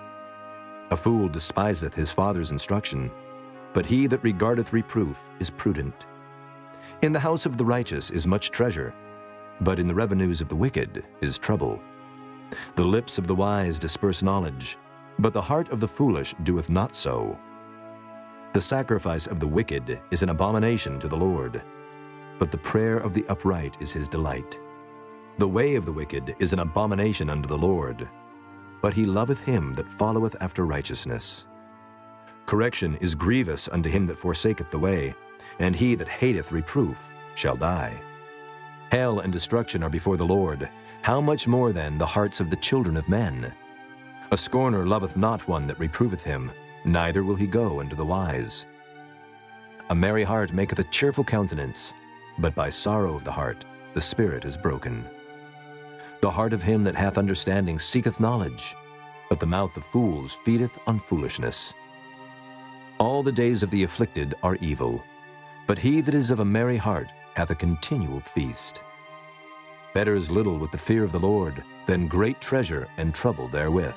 A fool despiseth his father's instruction, but he that regardeth reproof is prudent. In the house of the righteous is much treasure, but in the revenues of the wicked is trouble. The lips of the wise disperse knowledge, but the heart of the foolish doeth not so. The sacrifice of the wicked is an abomination to the Lord, but the prayer of the upright is his delight. The way of the wicked is an abomination unto the Lord, but he loveth him that followeth after righteousness. Correction is grievous unto him that forsaketh the way, and he that hateth reproof shall die. Hell and destruction are before the Lord. How much more then the hearts of the children of men? A scorner loveth not one that reproveth him, neither will he go unto the wise. A merry heart maketh a cheerful countenance, but by sorrow of the heart the spirit is broken. The heart of him that hath understanding seeketh knowledge, but the mouth of fools feedeth on foolishness. All the days of the afflicted are evil, but he that is of a merry heart hath a continual feast. Better is little with the fear of the Lord than great treasure and trouble therewith.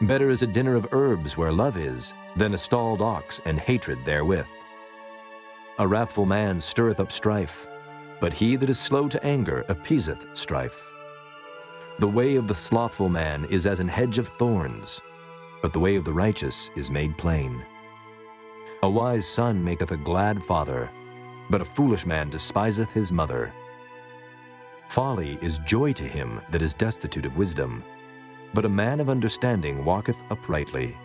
Better is a dinner of herbs where love is than a stalled ox and hatred therewith. A wrathful man stirreth up strife, but he that is slow to anger appeaseth strife. The way of the slothful man is as an hedge of thorns, but the way of the righteous is made plain. A wise son maketh a glad father, but a foolish man despiseth his mother. Folly is joy to him that is destitute of wisdom, but a man of understanding walketh uprightly.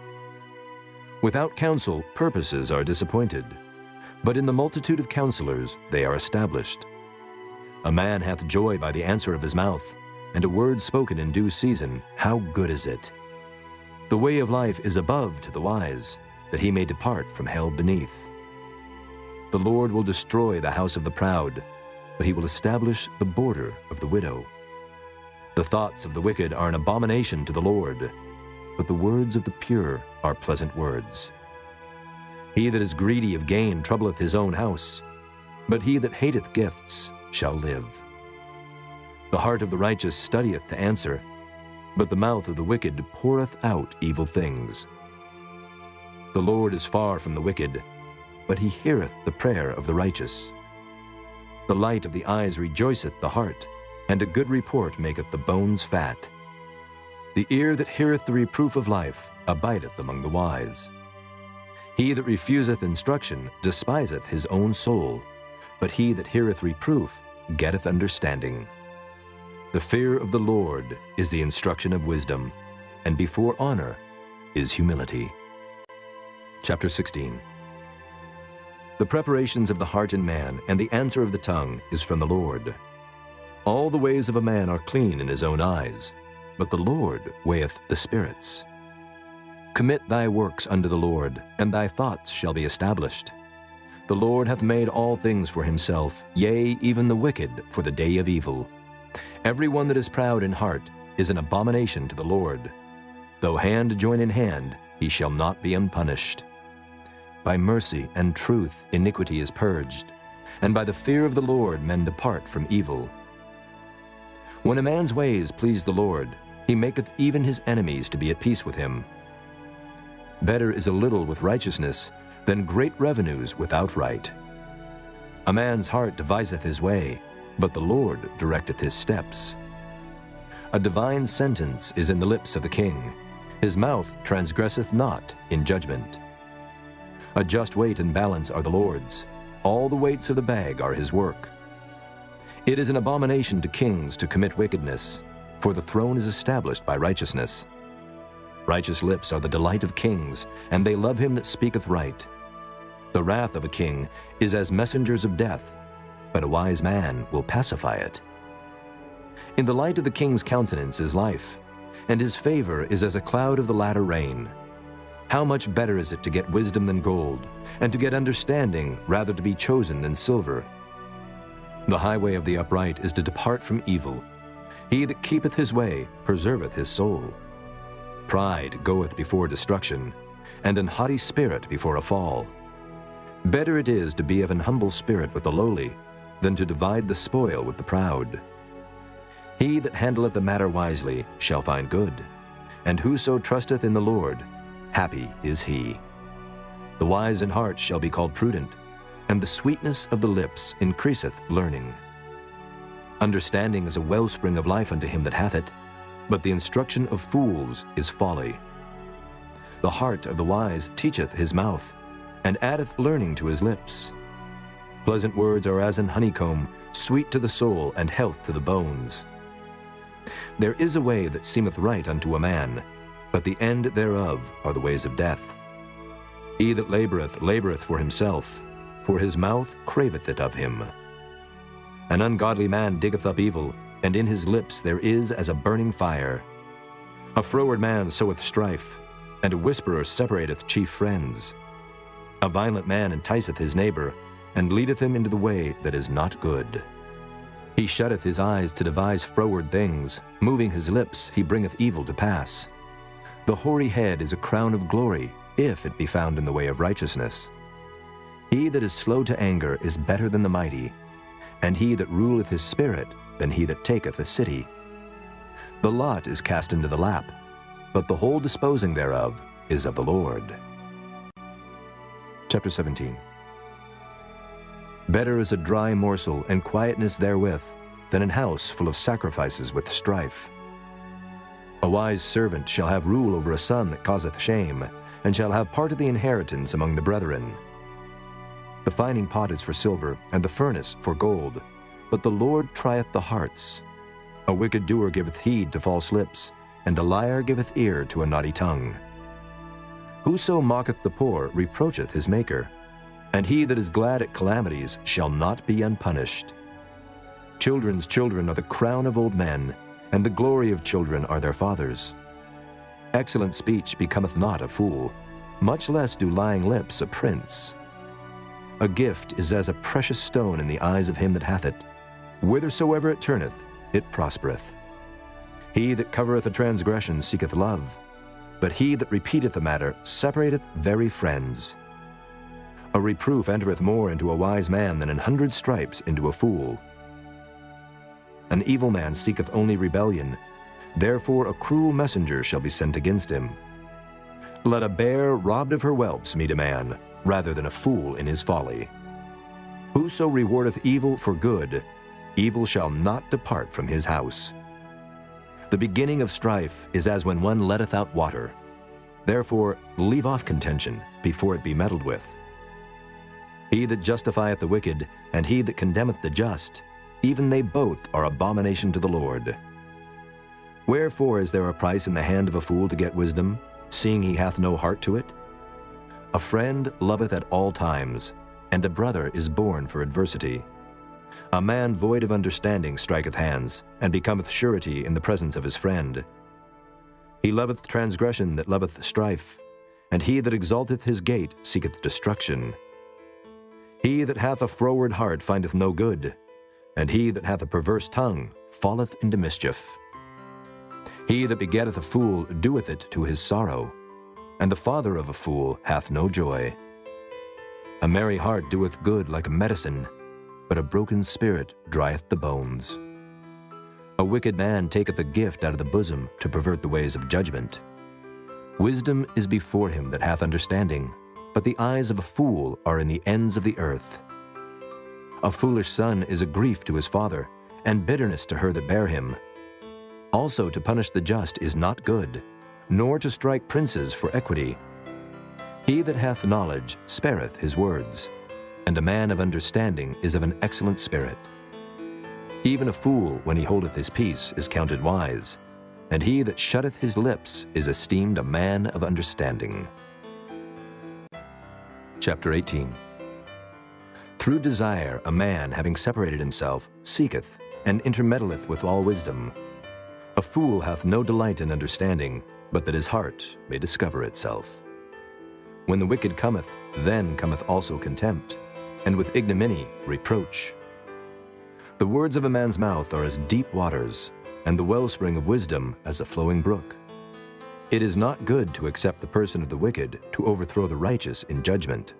Without counsel purposes are disappointed, but in the multitude of counselors they are established. A man hath joy by the answer of his mouth, and a word spoken in due season, how good is it! The way of life is above to the wise, that he may depart from hell beneath. The Lord will destroy the house of the proud, but he will establish the border of the widow. The thoughts of the wicked are an abomination to the Lord, but the words of the pure are pleasant words. He that is greedy of gain troubleth his own house, but he that hateth gifts shall live. The heart of the righteous studieth to answer, but the mouth of the wicked poureth out evil things. The Lord is far from the wicked, but he heareth the prayer of the righteous. The light of the eyes rejoiceth the heart, and a good report maketh the bones fat. The ear that heareth the reproof of life abideth among the wise. He that refuseth instruction despiseth his own soul, but he that heareth reproof getteth understanding. The fear of the Lord is the instruction of wisdom, and before honor is humility. Chapter 16. The preparations of the heart in man and the answer of the tongue is from the Lord. All the ways of a man are clean in his own eyes, but the Lord weigheth the spirits. Commit thy works unto the Lord, and thy thoughts shall be established. The Lord hath made all things for himself, yea, even the wicked for the day of evil. Every one that is proud in heart is an abomination to the Lord. Though hand join in hand, he shall not be unpunished. By mercy and truth iniquity is purged, and by the fear of the Lord men depart from evil. When a man's ways please the Lord, he maketh even his enemies to be at peace with him. Better is a little with righteousness than great revenues without right. A man's heart deviseth his way, but the Lord directeth his steps. A divine sentence is in the lips of the king. His mouth transgresseth not in judgment. A just weight and balance are the Lord's. All the weights of the bag are his work. It is an abomination to kings to commit wickedness, for the throne is established by righteousness. Righteous lips are the delight of kings, and they love him that speaketh right. The wrath of a king is as messengers of death, but a wise man will pacify it. In the light of the king's countenance is life, and his favor is as a cloud of the latter rain. How much better is it to get wisdom than gold, and to get understanding rather to be chosen than silver? The highway of the upright is to depart from evil. He that keepeth his way preserveth his soul. Pride goeth before destruction, and an haughty spirit before a fall. Better it is to be of an humble spirit with the lowly, than to divide the spoil with the proud. He that handleth the matter wisely shall find good, and whoso trusteth in the Lord, happy is he. The wise in heart shall be called prudent, and the sweetness of the lips increaseth learning. Understanding is a wellspring of life unto him that hath it, but the instruction of fools is folly. The heart of the wise teacheth his mouth, and addeth learning to his lips. Pleasant words are as an honeycomb, sweet to the soul and health to the bones. There is a way that seemeth right unto a man, but the end thereof are the ways of death. He that laboureth, laboureth for himself, for his mouth craveth it of him. An ungodly man diggeth up evil, and in his lips there is as a burning fire. A froward man soweth strife, and a whisperer separateth chief friends. A violent man enticeth his neighbor, and leadeth him into the way that is not good. He shutteth his eyes to devise froward things, moving his lips he bringeth evil to pass. The hoary head is a crown of glory, if it be found in the way of righteousness. He that is slow to anger is better than the mighty, and he that ruleth his spirit than he that taketh a city. The lot is cast into the lap, but the whole disposing thereof is of the Lord. Chapter 17. Better is a dry morsel and quietness therewith than an house full of sacrifices with strife. A wise servant shall have rule over a son that causeth shame, and shall have part of the inheritance among the brethren. The fining pot is for silver, and the furnace for gold, but the Lord trieth the hearts. A wicked doer giveth heed to false lips, and a liar giveth ear to a naughty tongue. Whoso mocketh the poor reproacheth his Maker, and he that is glad at calamities shall not be unpunished. Children's children are the crown of old men, and the glory of children are their fathers. Excellent speech becometh not a fool, much less do lying lips a prince. A gift is as a precious stone in the eyes of him that hath it. Whithersoever it turneth, it prospereth. He that covereth a transgression seeketh love, but he that repeateth a matter separateth very friends. A reproof entereth more into a wise man than 100 stripes into a fool. An evil man seeketh only rebellion, therefore a cruel messenger shall be sent against him. Let a bear robbed of her whelps meet a man, rather than a fool in his folly. Whoso rewardeth evil for good, evil shall not depart from his house. The beginning of strife is as when one letteth out water. Therefore leave off contention before it be meddled with. He that justifieth the wicked, and he that condemneth the just, even they both are abomination to the Lord. Wherefore is there a price in the hand of a fool to get wisdom, seeing he hath no heart to it? A friend loveth at all times, and a brother is born for adversity. A man void of understanding striketh hands, and becometh surety in the presence of his friend. He loveth transgression that loveth strife, and he that exalteth his gate seeketh destruction. He that hath a froward heart findeth no good, and he that hath a perverse tongue falleth into mischief. He that begetteth a fool doeth it to his sorrow, and the father of a fool hath no joy. A merry heart doeth good like a medicine, but a broken spirit drieth the bones. A wicked man taketh a gift out of the bosom to pervert the ways of judgment. Wisdom is before him that hath understanding, but the eyes of a fool are in the ends of the earth. A foolish son is a grief to his father, and bitterness to her that bare him. Also to punish the just is not good, nor to strike princes for equity. He that hath knowledge spareth his words, and a man of understanding is of an excellent spirit. Even a fool, when he holdeth his peace, is counted wise, and he that shutteth his lips is esteemed a man of understanding. Chapter 18. Through desire a man, having separated himself, seeketh, and intermeddleth with all wisdom. A fool hath no delight in understanding, but that his heart may discover itself. When the wicked cometh, then cometh also contempt, and with ignominy reproach. The words of a man's mouth are as deep waters, and the wellspring of wisdom as a flowing brook. It is not good to accept the person of the wicked, to overthrow the righteous in judgment.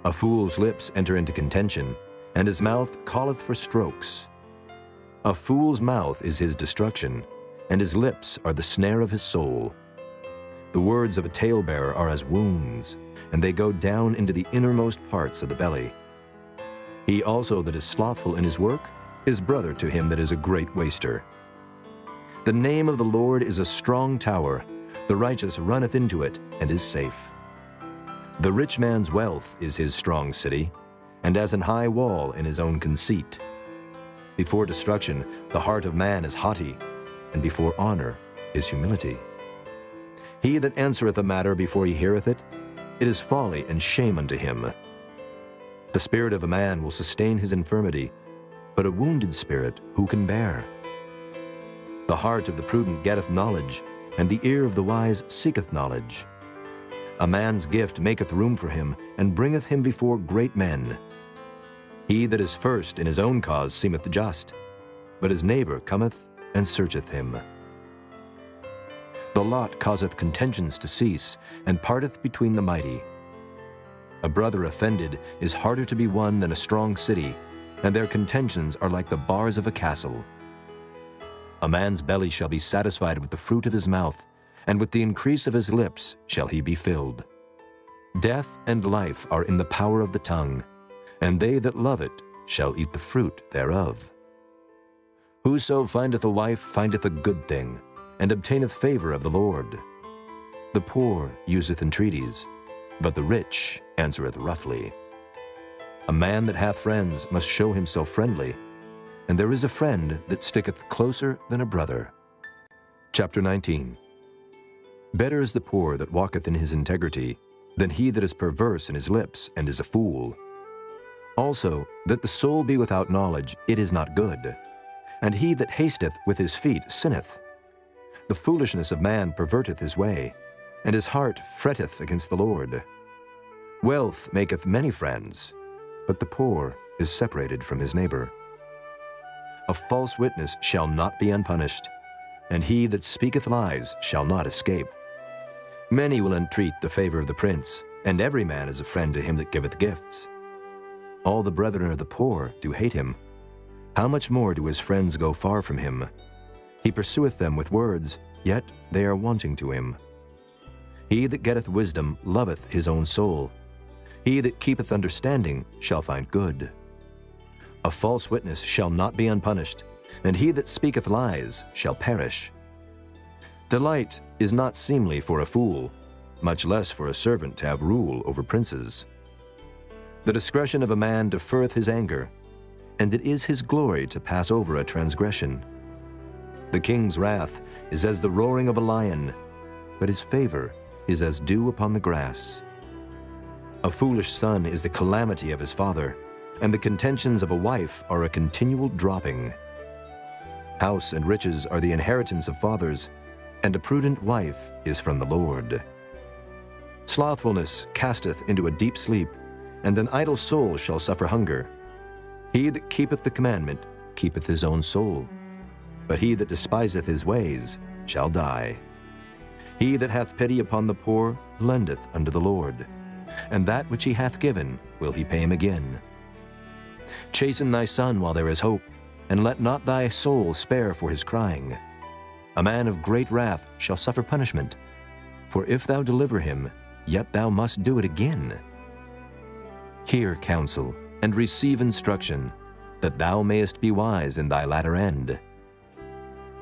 A fool's lips enter into contention, and his mouth calleth for strokes. A fool's mouth is his destruction, and his lips are the snare of his soul. The words of a talebearer are as wounds, and they go down into the innermost parts of the belly. He also that is slothful in his work is brother to him that is a great waster. The name of the Lord is a strong tower. The righteous runneth into it and is safe. The rich man's wealth is his strong city, and as an high wall in his own conceit. Before destruction, the heart of man is haughty, and before honor is humility. He that answereth a matter before he heareth it, it is folly and shame unto him. The spirit of a man will sustain his infirmity, but a wounded spirit who can bear? The heart of the prudent getteth knowledge, and the ear of the wise seeketh knowledge. A man's gift maketh room for him, and bringeth him before great men. He that is first in his own cause seemeth just, but his neighbor cometh and searcheth him. The lot causeth contentions to cease, and parteth between the mighty. A brother offended is harder to be won than a strong city, and their contentions are like the bars of a castle. A man's belly shall be satisfied with the fruit of his mouth, and with the increase of his lips shall he be filled. Death and life are in the power of the tongue, and they that love it shall eat the fruit thereof. Whoso findeth a wife findeth a good thing, and obtaineth favor of the Lord. The poor useth entreaties, but the rich answereth roughly. A man that hath friends must show himself friendly, and there is a friend that sticketh closer than a brother. Chapter 19. Better is the poor that walketh in his integrity, than he that is perverse in his lips and is a fool. Also, that the soul be without knowledge, it is not good, and he that hasteth with his feet sinneth. The foolishness of man perverteth his way, and his heart fretteth against the Lord. Wealth maketh many friends, but the poor is separated from his neighbor. A false witness shall not be unpunished, and he that speaketh lies shall not escape. Many will entreat the favor of the prince, and every man is a friend to him that giveth gifts. All the brethren of the poor do hate him. How much more do his friends go far from him? He pursueth them with words, yet they are wanting to him. He that getteth wisdom loveth his own soul. He that keepeth understanding shall find good. A false witness shall not be unpunished, and he that speaketh lies shall perish. Delight is not seemly for a fool, much less for a servant to have rule over princes. The discretion of a man deferreth his anger, and it is his glory to pass over a transgression. The king's wrath is as the roaring of a lion, but his favor is as dew upon the grass. A foolish son is the calamity of his father, and the contentions of a wife are a continual dropping. House and riches are the inheritance of fathers, and a prudent wife is from the Lord. Slothfulness casteth into a deep sleep, and an idle soul shall suffer hunger. He that keepeth the commandment keepeth his own soul, but he that despiseth his ways shall die. He that hath pity upon the poor lendeth unto the Lord, and that which he hath given will he pay him again. Chasten thy son while there is hope, and let not thy soul spare for his crying. A man of great wrath shall suffer punishment, for if thou deliver him, yet thou must do it again. Hear counsel, and receive instruction, that thou mayest be wise in thy latter end.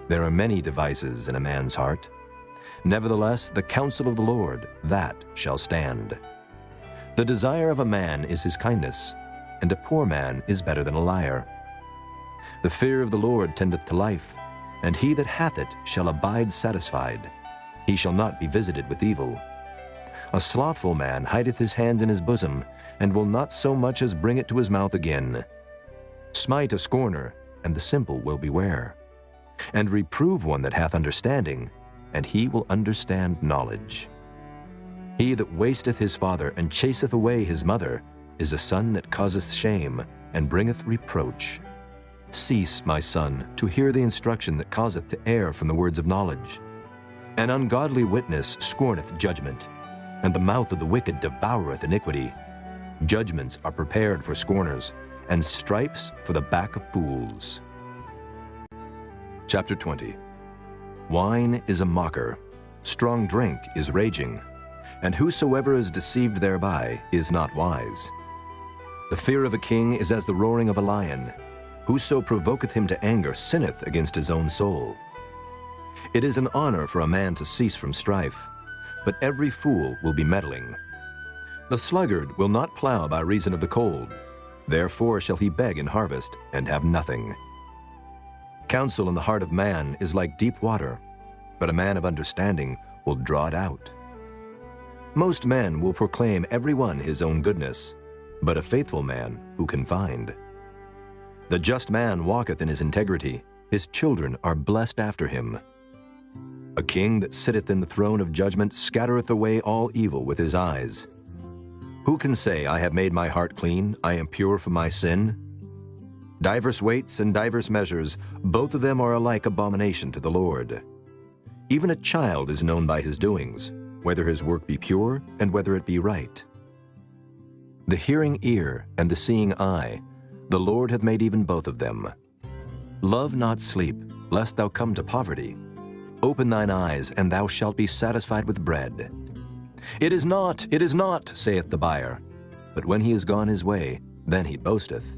There are many devices in a man's heart. Nevertheless, the counsel of the Lord, that shall stand. The desire of a man is his kindness, and a poor man is better than a liar. The fear of the Lord tendeth to life, and he that hath it shall abide satisfied. He shall not be visited with evil. A slothful man hideth his hand in his bosom, and will not so much as bring it to his mouth again. Smite a scorner, and the simple will beware. And reprove one that hath understanding, and he will understand knowledge. He that wasteth his father and chaseth away his mother is a son that causeth shame and bringeth reproach. Cease, my son, to hear the instruction that causeth to err from the words of knowledge. An ungodly witness scorneth judgment, and the mouth of the wicked devoureth iniquity. Judgments are prepared for scorners, and stripes for the back of fools. Chapter 20. Wine is a mocker, strong drink is raging, and whosoever is deceived thereby is not wise. The fear of a king is as the roaring of a lion. Whoso provoketh him to anger sinneth against his own soul. It is an honor for a man to cease from strife, but every fool will be meddling. The sluggard will not plow by reason of the cold, therefore shall he beg in harvest and have nothing. Counsel in the heart of man is like deep water, but a man of understanding will draw it out. Most men will proclaim every one his own goodness, but a faithful man who can find? The just man walketh in his integrity. His children are blessed after him. A king that sitteth in the throne of judgment scattereth away all evil with his eyes. Who can say, I have made my heart clean, I am pure from my sin? Divers weights and divers measures, both of them are alike abomination to the Lord. Even a child is known by his doings, whether his work be pure and whether it be right. The hearing ear and the seeing eye, the Lord hath made even both of them. Love not sleep, lest thou come to poverty. Open thine eyes, and thou shalt be satisfied with bread. It is not, saith the buyer. But when he is gone his way, then he boasteth.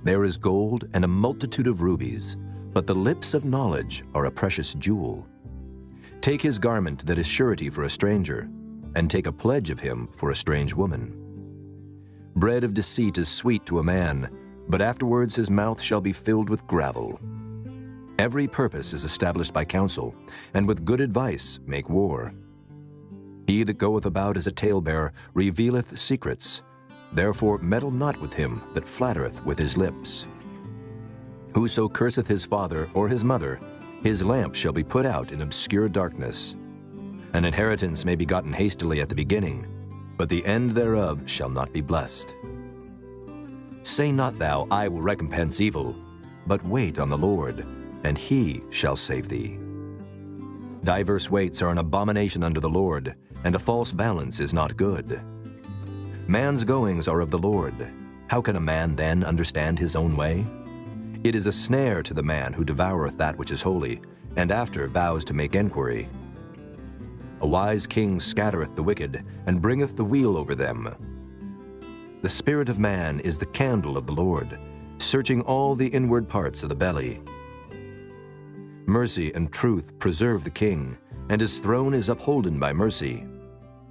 There is gold and a multitude of rubies, but the lips of knowledge are a precious jewel. Take his garment that is surety for a stranger, and take a pledge of him for a strange woman. Bread of deceit is sweet to a man, but afterwards his mouth shall be filled with gravel. Every purpose is established by counsel, and with good advice make war. He that goeth about as a talebearer revealeth secrets. Therefore meddle not with him that flattereth with his lips. Whoso curseth his father or his mother, his lamp shall be put out in obscure darkness. An inheritance may be gotten hastily at the beginning, but the end thereof shall not be blessed. Say not thou, I will recompense evil, but wait on the Lord, and he shall save thee. Diverse weights are an abomination unto the Lord, and a false balance is not good. Man's goings are of the Lord. How can a man then understand his own way? It is a snare to the man who devoureth that which is holy, and after vows to make enquiry. A wise king scattereth the wicked, and bringeth the weal over them. The spirit of man is the candle of the Lord, searching all the inward parts of the belly. Mercy and truth preserve the king, and his throne is upholden by mercy.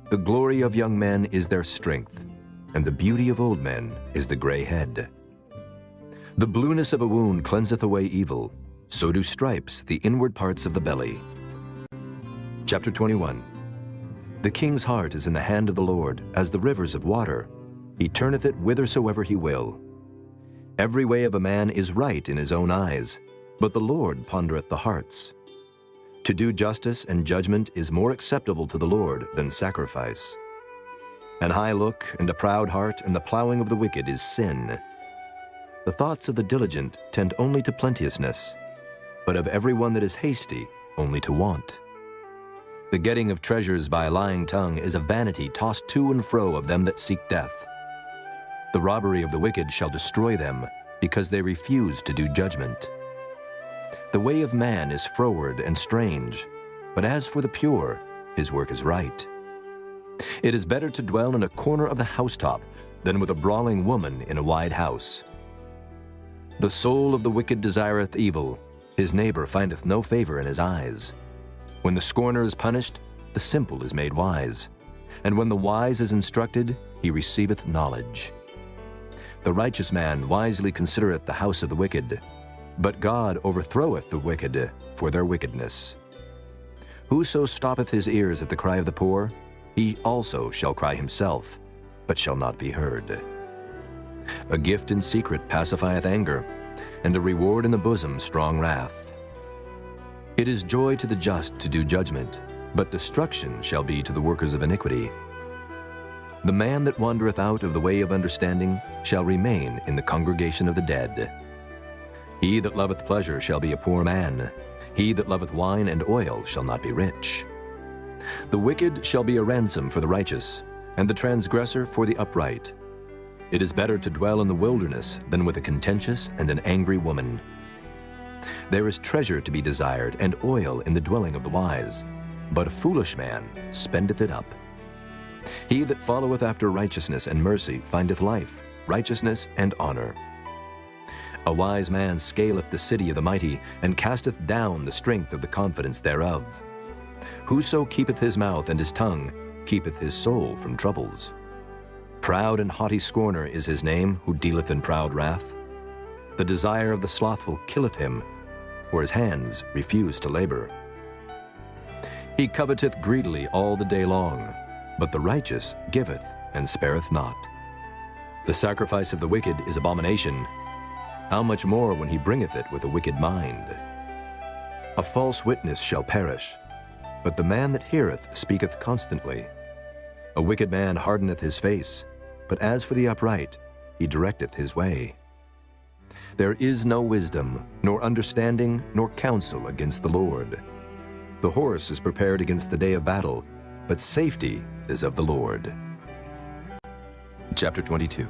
The glory of young men is their strength, and the beauty of old men is the gray head. The blueness of a wound cleanseth away evil, so do stripes the inward parts of the belly. Chapter 21. The king's heart is in the hand of the Lord, as the rivers of water. He turneth it whithersoever he will. Every way of a man is right in his own eyes, but the Lord pondereth the hearts. To do justice and judgment is more acceptable to the Lord than sacrifice. An high look and a proud heart and the plowing of the wicked is sin. The thoughts of the diligent tend only to plenteousness, but of every one that is hasty only to want. The getting of treasures by a lying tongue is a vanity tossed to and fro of them that seek death. The robbery of the wicked shall destroy them, because they refuse to do judgment. The way of man is froward and strange, but as for the pure, his work is right. It is better to dwell in a corner of the housetop than with a brawling woman in a wide house. The soul of the wicked desireth evil, his neighbor findeth no favor in his eyes. When the scorner is punished, the simple is made wise, and when the wise is instructed, he receiveth knowledge. The righteous man wisely considereth the house of the wicked, but God overthroweth the wicked for their wickedness. Whoso stoppeth his ears at the cry of the poor, he also shall cry himself, but shall not be heard. A gift in secret pacifieth anger, and a reward in the bosom strong wrath. It is joy to the just to do judgment, but destruction shall be to the workers of iniquity. The man that wandereth out of the way of understanding shall remain in the congregation of the dead. He that loveth pleasure shall be a poor man. He that loveth wine and oil shall not be rich. The wicked shall be a ransom for the righteous, and the transgressor for the upright. It is better to dwell in the wilderness than with a contentious and an angry woman. There is treasure to be desired, and oil in the dwelling of the wise, but a foolish man spendeth it up. He that followeth after righteousness and mercy findeth life, righteousness, and honor. A wise man scaleth the city of the mighty, and casteth down the strength of the confidence thereof. Whoso keepeth his mouth and his tongue keepeth his soul from troubles. Proud and haughty scorner is his name, who dealeth in proud wrath. The desire of the slothful killeth him, for his hands refuse to labor. He coveteth greedily all the day long, but the righteous giveth and spareth not. The sacrifice of the wicked is abomination. How much more when he bringeth it with a wicked mind? A false witness shall perish, but the man that heareth speaketh constantly. A wicked man hardeneth his face, but as for the upright, he directeth his way. There is no wisdom, nor understanding, nor counsel against the Lord. The horse is prepared against the day of battle, but safety is of the Lord. Chapter 22.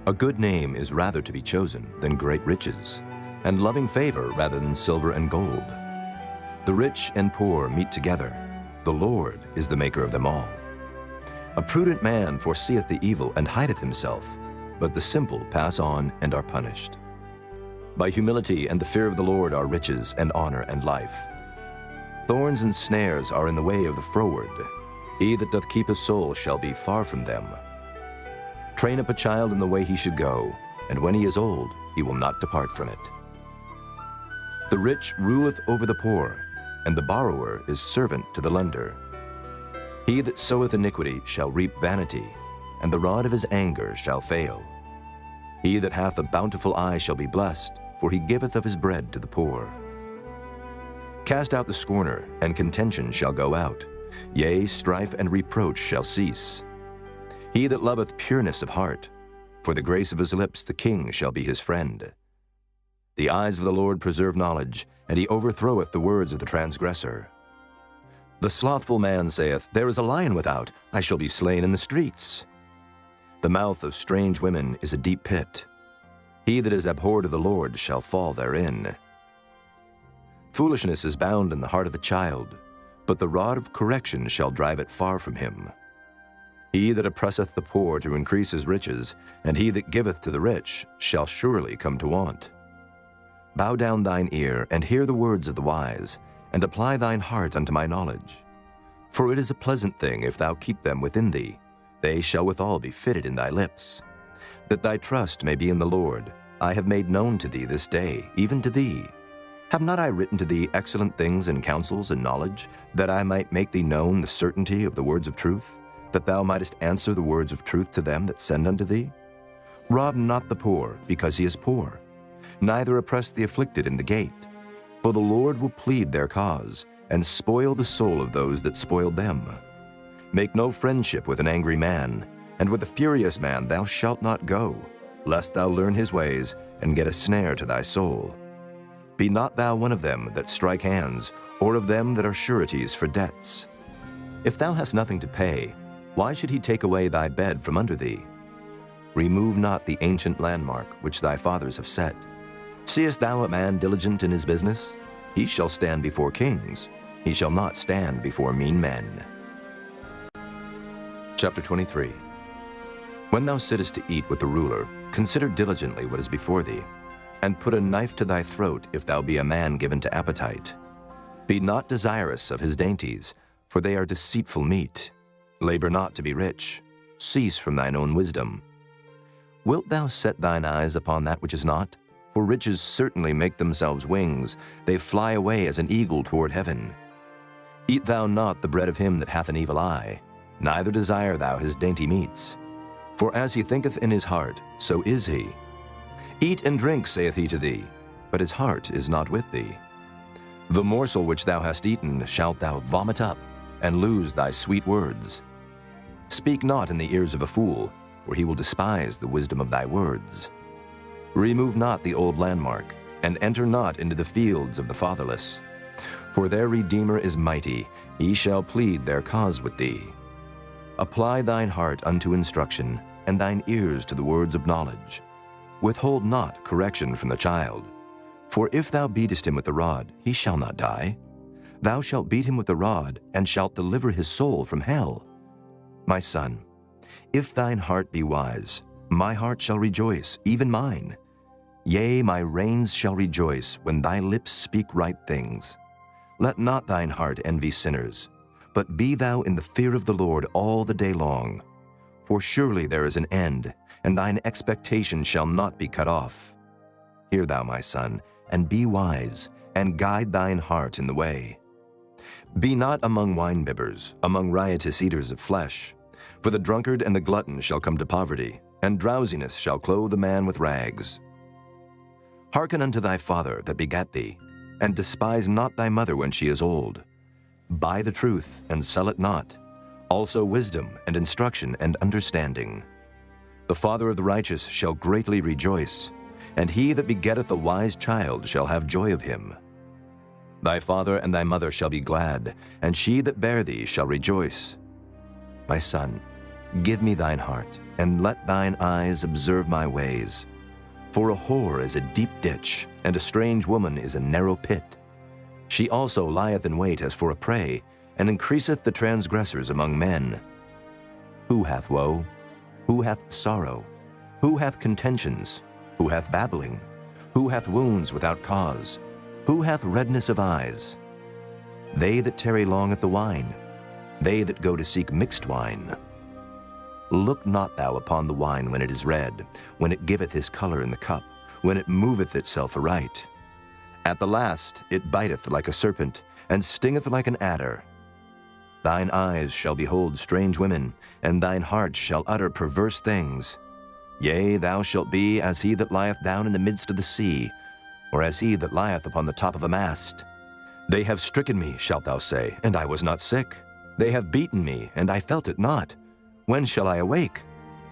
A good name is rather to be chosen than great riches, and loving favor rather than silver and gold. The rich and poor meet together. The Lord is the maker of them all. A prudent man foreseeth the evil and hideth himself, but the simple pass on and are punished. By humility and the fear of the Lord are riches and honor and life. Thorns and snares are in the way of the froward. He that doth keep his soul shall be far from them. Train up a child in the way he should go, and when he is old, he will not depart from it. The rich ruleth over the poor, and the borrower is servant to the lender. He that soweth iniquity shall reap vanity, and the rod of his anger shall fail. He that hath a bountiful eye shall be blessed, for he giveth of his bread to the poor. Cast out the scorner, and contention shall go out. Yea, strife and reproach shall cease. He that loveth pureness of heart, for the grace of his lips the king shall be his friend. The eyes of the Lord preserve knowledge, and he overthroweth the words of the transgressor. The slothful man saith, There is a lion without, I shall be slain in the streets. The mouth of strange women is a deep pit. He that is abhorred of the Lord shall fall therein. Foolishness is bound in the heart of a child, but the rod of correction shall drive it far from him. He that oppresseth the poor to increase his riches, and he that giveth to the rich, shall surely come to want. Bow down thine ear, and hear the words of the wise, and apply thine heart unto my knowledge. For it is a pleasant thing if thou keep them within thee. They shall withal be fitted in thy lips. That thy trust may be in the Lord, I have made known to thee this day, even to thee. Have not I written to thee excellent things and counsels and knowledge, that I might make thee known the certainty of the words of truth, that thou mightest answer the words of truth to them that send unto thee? Rob not the poor, because he is poor, neither oppress the afflicted in the gate. For the Lord will plead their cause, and spoil the soul of those that spoiled them. Make no friendship with an angry man, and with a furious man thou shalt not go, lest thou learn his ways, and get a snare to thy soul. Be not thou one of them that strike hands, or of them that are sureties for debts. If thou hast nothing to pay, why should he take away thy bed from under thee? Remove not the ancient landmark which thy fathers have set. Seest thou a man diligent in his business? He shall stand before kings. He shall not stand before mean men. Chapter 23. When thou sittest to eat with the ruler, consider diligently what is before thee, and put a knife to thy throat if thou be a man given to appetite. Be not desirous of his dainties, for they are deceitful meat. Labor not to be rich. Cease from thine own wisdom. Wilt thou set thine eyes upon that which is not? For riches certainly make themselves wings. They fly away as an eagle toward heaven. Eat thou not the bread of him that hath an evil eye, neither desire thou his dainty meats. For as he thinketh in his heart, so is he. Eat and drink, saith he to thee, but his heart is not with thee. The morsel which thou hast eaten shalt thou vomit up, and lose thy sweet words. Speak not in the ears of a fool, for he will despise the wisdom of thy words. Remove not the old landmark, and enter not into the fields of the fatherless. For their Redeemer is mighty, he shall plead their cause with thee. Apply thine heart unto instruction, and thine ears to the words of knowledge. Withhold not correction from the child. For if thou beatest him with the rod, he shall not die. Thou shalt beat him with the rod, and shalt deliver his soul from hell. My son, if thine heart be wise, my heart shall rejoice, even mine. Yea, my reins shall rejoice when thy lips speak right things. Let not thine heart envy sinners, but be thou in the fear of the Lord all the day long. For surely there is an end, and thine expectation shall not be cut off. Hear thou, my son, and be wise, and guide thine heart in the way. Be not among winebibbers, among riotous eaters of flesh. For the drunkard and the glutton shall come to poverty, and drowsiness shall clothe the man with rags. Hearken unto thy father that begat thee, and despise not thy mother when she is old. Buy the truth, and sell it not, also wisdom, and instruction, and understanding. The father of the righteous shall greatly rejoice, and he that begetteth a wise child shall have joy of him. Thy father and thy mother shall be glad, and she that bare thee shall rejoice. My son, give me thine heart, and let thine eyes observe my ways. For a whore is a deep ditch, and a strange woman is a narrow pit. She also lieth in wait as for a prey, and increaseth the transgressors among men. Who hath woe? Who hath sorrow? Who hath contentions? Who hath babbling? Who hath wounds without cause? Who hath redness of eyes? They that tarry long at the wine, they that go to seek mixed wine. Look not thou upon the wine when it is red, when it giveth his color in the cup, when it moveth itself aright. At the last it biteth like a serpent, and stingeth like an adder. Thine eyes shall behold strange women, and thine heart shall utter perverse things. Yea, thou shalt be as he that lieth down in the midst of the sea, or as he that lieth upon the top of a mast. They have stricken me, shalt thou say, and I was not sick. They have beaten me, and I felt it not. When shall I awake?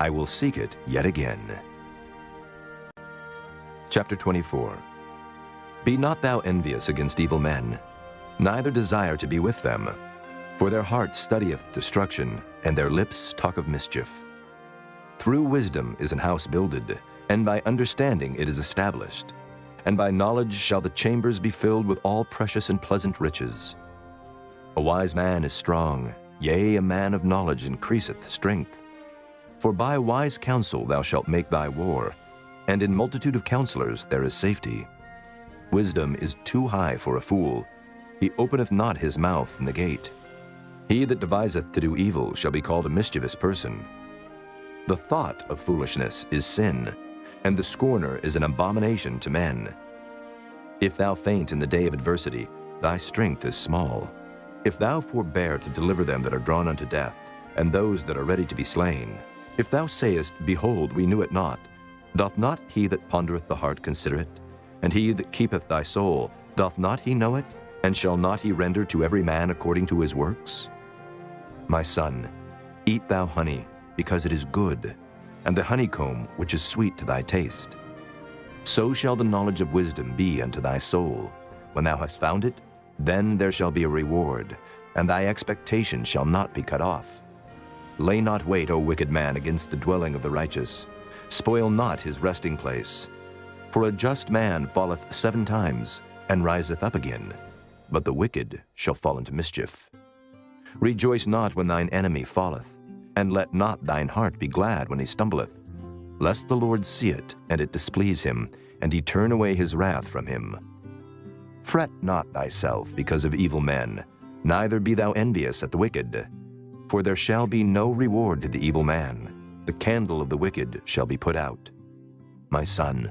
I will seek it yet again. Chapter 24. Be not thou envious against evil men, neither desire to be with them. For their heart studieth destruction, and their lips talk of mischief. Through wisdom is an house builded, and by understanding it is established. And by knowledge shall the chambers be filled with all precious and pleasant riches. A wise man is strong, yea, a man of knowledge increaseth strength. For by wise counsel thou shalt make thy war, and in multitude of counselors there is safety. Wisdom is too high for a fool. He openeth not his mouth in the gate. He that deviseth to do evil shall be called a mischievous person. The thought of foolishness is sin, and the scorner is an abomination to men. If thou faint in the day of adversity, thy strength is small. If thou forbear to deliver them that are drawn unto death, and those that are ready to be slain, if thou sayest, Behold, we knew it not, doth not he that pondereth the heart consider it? And he that keepeth thy soul, doth not he know it? And shall not he render to every man according to his works? My son, eat thou honey, because it is good, and the honeycomb which is sweet to thy taste. So shall the knowledge of wisdom be unto thy soul. When thou hast found it, then there shall be a reward, and thy expectation shall not be cut off. Lay not wait, O wicked man, against the dwelling of the righteous. Spoil not his resting place. For a just man falleth 7 times, and riseth up again, but the wicked shall fall into mischief. Rejoice not when thine enemy falleth, and let not thine heart be glad when he stumbleth, lest the Lord see it, and it displease him, and he turn away his wrath from him. Fret not thyself because of evil men, neither be thou envious at the wicked. For there shall be no reward to the evil man. The candle of the wicked shall be put out. My son,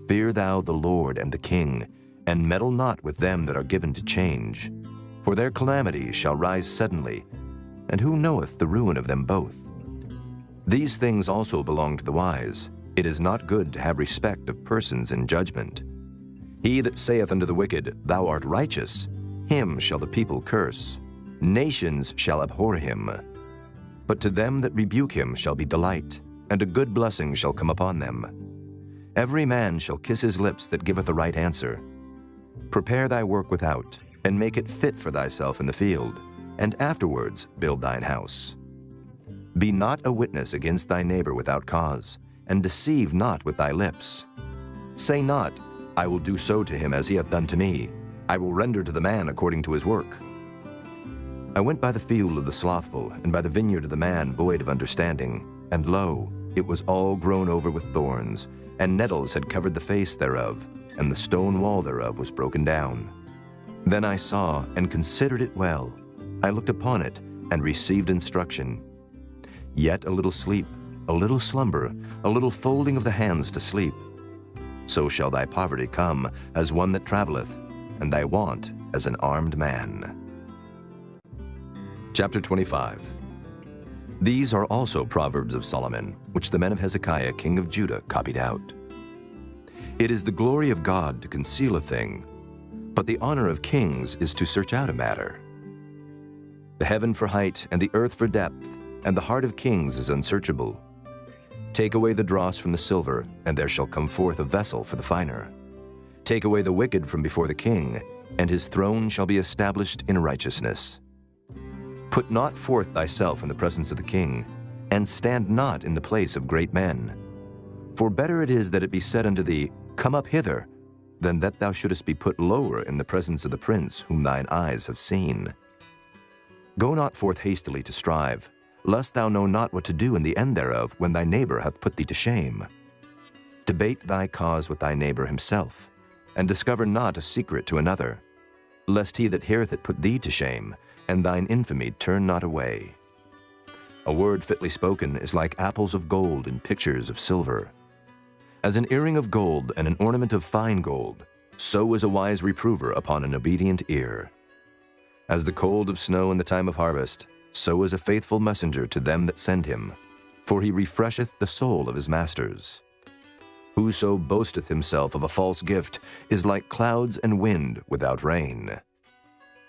fear thou the Lord and the king, and meddle not with them that are given to change. For their calamity shall rise suddenly, and who knoweth the ruin of them both? These things also belong to the wise. It is not good to have respect of persons in judgment. He that saith unto the wicked, Thou art righteous, him shall the people curse. Nations shall abhor him. But to them that rebuke him shall be delight, and a good blessing shall come upon them. Every man shall kiss his lips that giveth a right answer. Prepare thy work without, and make it fit for thyself in the field, and afterwards build thine house. Be not a witness against thy neighbor without cause, and deceive not with thy lips. Say not, I will do so to him as he hath done to me. I will render to the man according to his work. I went by the field of the slothful, and by the vineyard of the man void of understanding, and lo, it was all grown over with thorns, and nettles had covered the face thereof, and the stone wall thereof was broken down. Then I saw and considered it well. I looked upon it, and received instruction. Yet a little sleep, a little slumber, a little folding of the hands to sleep. So shall thy poverty come as one that travelleth, and thy want as an armed man. Chapter 25. These are also Proverbs of Solomon, which the men of Hezekiah king of Judah copied out. It is the glory of God to conceal a thing, but the honor of kings is to search out a matter. The heaven for height and the earth for depth, and the heart of kings is unsearchable. Take away the dross from the silver, and there shall come forth a vessel for the finer. Take away the wicked from before the king, and his throne shall be established in righteousness. Put not forth thyself in the presence of the king, and stand not in the place of great men. For better it is that it be said unto thee, Come up hither, than that thou shouldest be put lower in the presence of the prince whom thine eyes have seen. Go not forth hastily to strive, lest thou know not what to do in the end thereof when thy neighbor hath put thee to shame. Debate thy cause with thy neighbor himself, and discover not a secret to another, lest he that heareth it put thee to shame, and thine infamy turn not away. A word fitly spoken is like apples of gold in pictures of silver. As an earring of gold and an ornament of fine gold, so is a wise reprover upon an obedient ear. As the cold of snow in the time of harvest, so is a faithful messenger to them that send him, for he refresheth the soul of his masters. Whoso boasteth himself of a false gift is like clouds and wind without rain.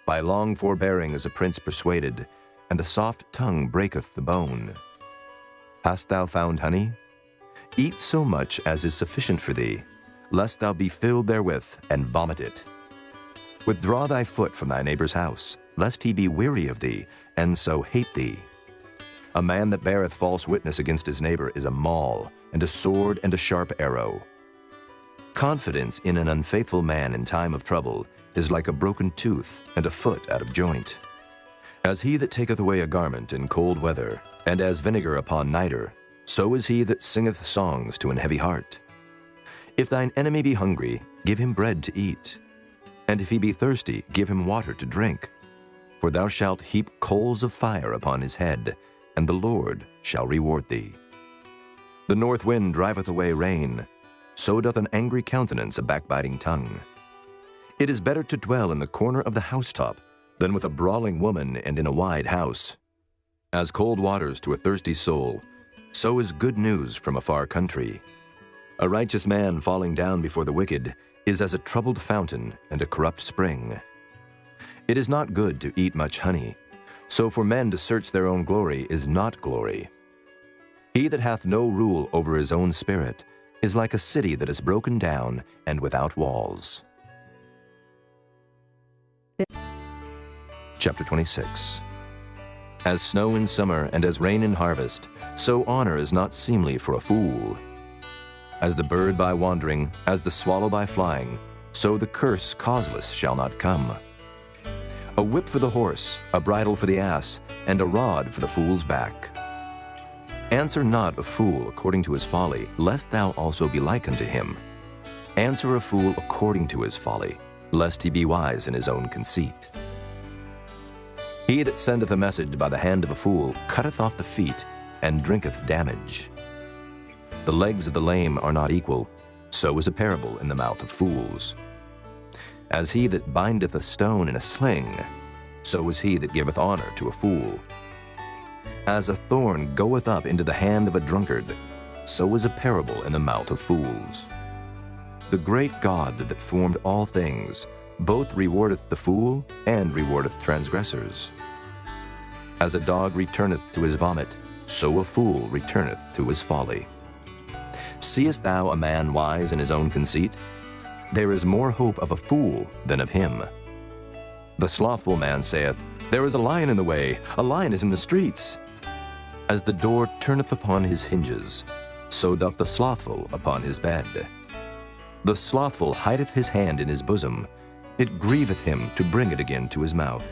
By long forbearing is a prince persuaded, and the soft tongue breaketh the bone. Hast thou found honey? Eat so much as is sufficient for thee, lest thou be filled therewith and vomit it. Withdraw thy foot from thy neighbor's house, lest he be weary of thee, and so hate thee. A man that beareth false witness against his neighbor is a maul, and a sword and a sharp arrow. Confidence in an unfaithful man in time of trouble is like a broken tooth and a foot out of joint. As he that taketh away a garment in cold weather, and as vinegar upon nitre, so is he that singeth songs to an heavy heart. If thine enemy be hungry, give him bread to eat, and if he be thirsty, give him water to drink. For thou shalt heap coals of fire upon his head, and the Lord shall reward thee. The north wind driveth away rain, so doth an angry countenance a backbiting tongue. It is better to dwell in the corner of the housetop than with a brawling woman and in a wide house. As cold waters to a thirsty soul, so is good news from a far country. A righteous man falling down before the wicked is as a troubled fountain and a corrupt spring. It is not good to eat much honey, so for men to search their own glory is not glory. He that hath no rule over his own spirit is like a city that is broken down and without walls. Chapter 26. As snow in summer and as rain in harvest, so honor is not seemly for a fool. As the bird by wandering, as the swallow by flying, so the curse causeless shall not come. A whip for the horse, a bridle for the ass, and a rod for the fool's back. Answer not a fool according to his folly, lest thou also be like unto him. Answer a fool according to his folly, lest he be wise in his own conceit. He that sendeth a message by the hand of a fool cutteth off the feet, and drinketh damage. The legs of the lame are not equal, so is a parable in the mouth of fools. As he that bindeth a stone in a sling, so is he that giveth honor to a fool. As a thorn goeth up into the hand of a drunkard, so is a parable in the mouth of fools. The great God that formed all things both rewardeth the fool and rewardeth transgressors. As a dog returneth to his vomit, so a fool returneth to his folly. Seest thou a man wise in his own conceit? There is more hope of a fool than of him. The slothful man saith, There is a lion in the way, a lion is in the streets. As the door turneth upon his hinges, so doth the slothful upon his bed. The slothful hideth his hand in his bosom, it grieveth him to bring it again to his mouth.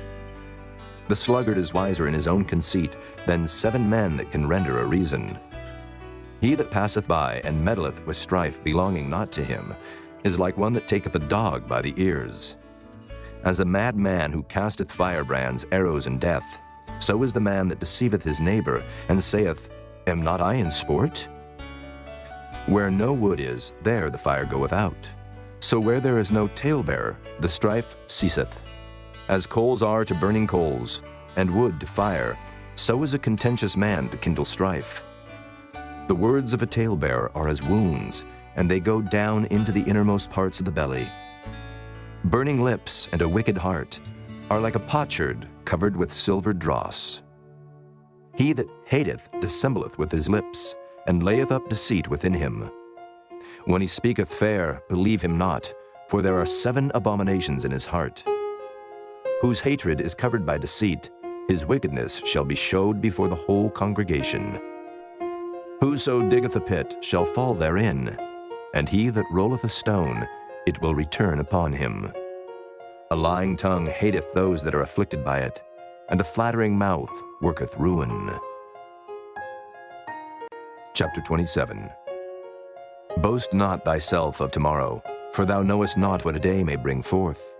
The sluggard is wiser in his own conceit than 7 men that can render a reason. He that passeth by and meddleth with strife belonging not to him is like one that taketh a dog by the ears. As a mad man who casteth firebrands, arrows, and death, so is the man that deceiveth his neighbor, and saith, Am not I in sport? Where no wood is, there the fire goeth out. So where there is no talebearer, the strife ceaseth. As coals are to burning coals, and wood to fire, so is a contentious man to kindle strife. The words of a talebearer are as wounds, and they go down into the innermost parts of the belly. Burning lips and a wicked heart are like a potsherd covered with silver dross. He that hateth dissembleth with his lips, and layeth up deceit within him. When he speaketh fair, believe him not, for there are 7 abominations in his heart. Whose hatred is covered by deceit, his wickedness shall be showed before the whole congregation. Whoso diggeth a pit shall fall therein, and he that rolleth a stone, it will return upon him. A lying tongue hateth those that are afflicted by it, and a flattering mouth worketh ruin. Chapter 27. Boast not thyself of tomorrow, for thou knowest not what a day may bring forth.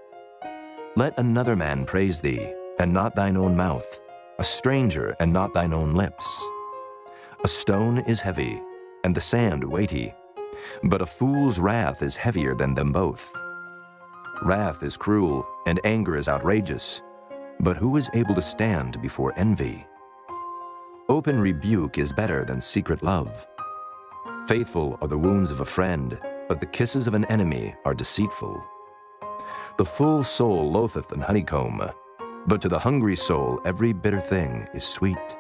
Let another man praise thee, and not thine own mouth, a stranger, and not thine own lips. A stone is heavy, and the sand weighty, but a fool's wrath is heavier than them both. Wrath is cruel, and anger is outrageous, but who is able to stand before envy? Open rebuke is better than secret love. Faithful are the wounds of a friend, but the kisses of an enemy are deceitful. The full soul loatheth an honeycomb, but to the hungry soul every bitter thing is sweet.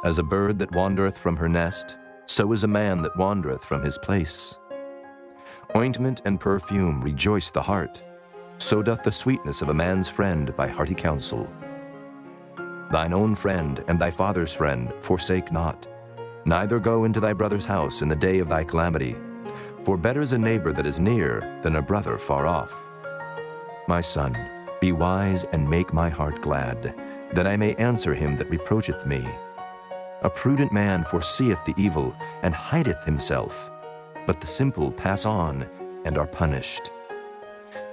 As a bird that wandereth from her nest, so is a man that wandereth from his place. Ointment and perfume rejoice the heart, so doth the sweetness of a man's friend by hearty counsel. Thine own friend and thy father's friend forsake not, neither go into thy brother's house in the day of thy calamity, for better is a neighbor that is near than a brother far off. My son, be wise and make my heart glad, that I may answer him that reproacheth me. A prudent man foreseeth the evil, and hideth himself, but the simple pass on and are punished.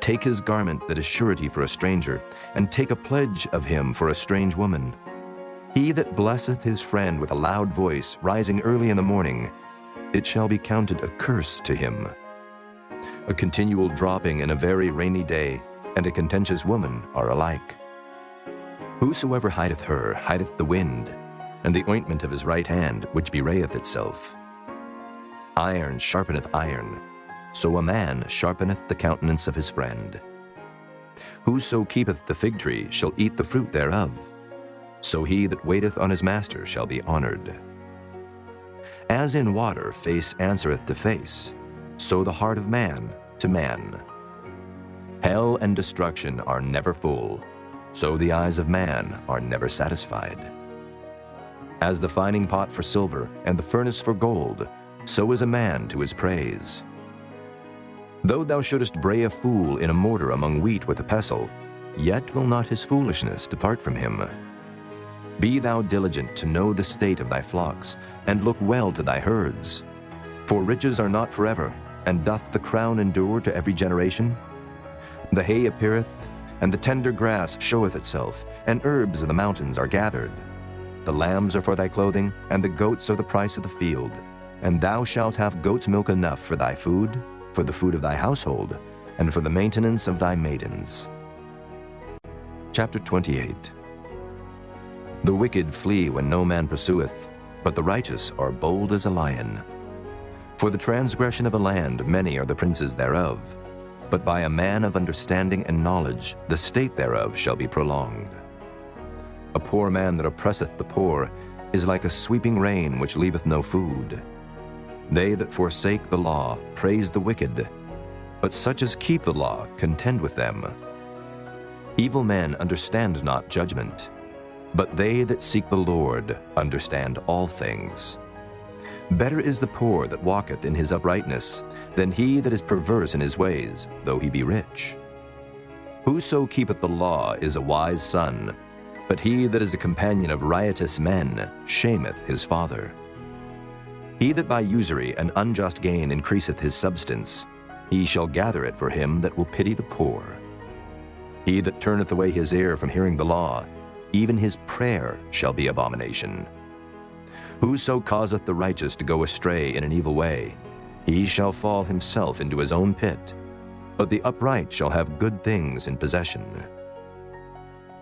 Take his garment that is surety for a stranger, and take a pledge of him for a strange woman. He that blesseth his friend with a loud voice, rising early in the morning, it shall be counted a curse to him. A continual dropping in a very rainy day, and a contentious woman are alike. Whosoever hideth her hideth the wind, and the ointment of his right hand, which bewrayeth itself. Iron sharpeneth iron, so a man sharpeneth the countenance of his friend. Whoso keepeth the fig tree shall eat the fruit thereof, so he that waiteth on his master shall be honored. As in water face answereth to face, so the heart of man to man. Hell and destruction are never full, so the eyes of man are never satisfied. As the fining pot for silver and the furnace for gold, so is a man to his praise. Though thou shouldest bray a fool in a mortar among wheat with a pestle, yet will not his foolishness depart from him. Be thou diligent to know the state of thy flocks, and look well to thy herds. For riches are not forever, and doth the crown endure to every generation? The hay appeareth, and the tender grass showeth itself, and herbs of the mountains are gathered. The lambs are for thy clothing, and the goats are the price of the field. And thou shalt have goat's milk enough for thy food, for the food of thy household, and for the maintenance of thy maidens. Chapter 28. The wicked flee when no man pursueth, but the righteous are bold as a lion. For the transgression of a land many are the princes thereof, but by a man of understanding and knowledge the state thereof shall be prolonged. A poor man that oppresseth the poor is like a sweeping rain which leaveth no food. They that forsake the law praise the wicked, but such as keep the law contend with them. Evil men understand not judgment, but they that seek the Lord understand all things. Better is the poor that walketh in his uprightness than he that is perverse in his ways, though he be rich. Whoso keepeth the law is a wise son, but he that is a companion of riotous men shameth his father. He that by usury and unjust gain increaseth his substance, he shall gather it for him that will pity the poor. He that turneth away his ear from hearing the law, even his prayer shall be abomination. Whoso causeth the righteous to go astray in an evil way, he shall fall himself into his own pit, but the upright shall have good things in possession.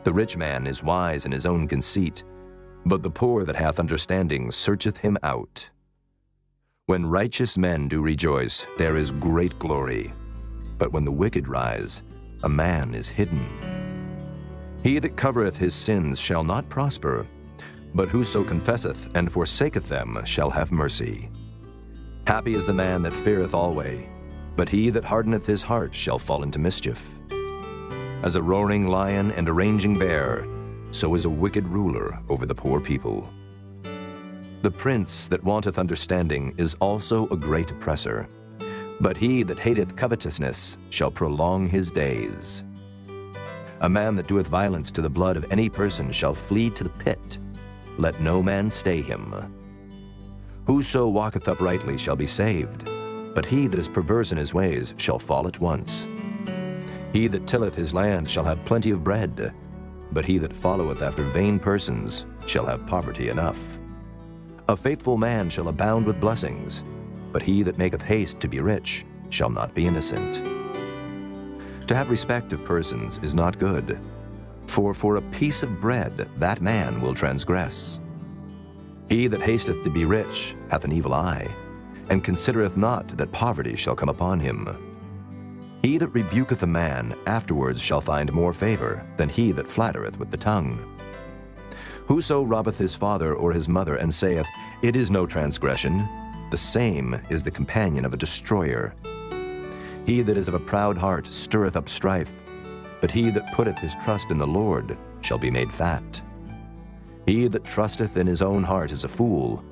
The rich man is wise in his own conceit, but the poor that hath understanding searcheth him out. When righteous men do rejoice, there is great glory. But when the wicked rise, a man is hidden. He that covereth his sins shall not prosper, but whoso confesseth and forsaketh them shall have mercy. Happy is the man that feareth alway, but he that hardeneth his heart shall fall into mischief. As a roaring lion and a raging bear, so is a wicked ruler over the poor people. The prince that wanteth understanding is also a great oppressor, but he that hateth covetousness shall prolong his days. A man that doeth violence to the blood of any person shall flee to the pit. Let no man stay him. Whoso walketh uprightly shall be saved, but he that is perverse in his ways shall fall at once. He that tilleth his land shall have plenty of bread, but he that followeth after vain persons shall have poverty enough. A faithful man shall abound with blessings, but he that maketh haste to be rich shall not be innocent. To have respect of persons is not good, for a piece of bread that man will transgress. He that hasteth to be rich hath an evil eye, and considereth not that poverty shall come upon him. He that rebuketh a man afterwards shall find more favor than he that flattereth with the tongue. Whoso robbeth his father or his mother, and saith, It is no transgression, the same is the companion of a destroyer. He that is of a proud heart stirreth up strife, but he that putteth his trust in the Lord shall be made fat. He that trusteth in his own heart is a fool,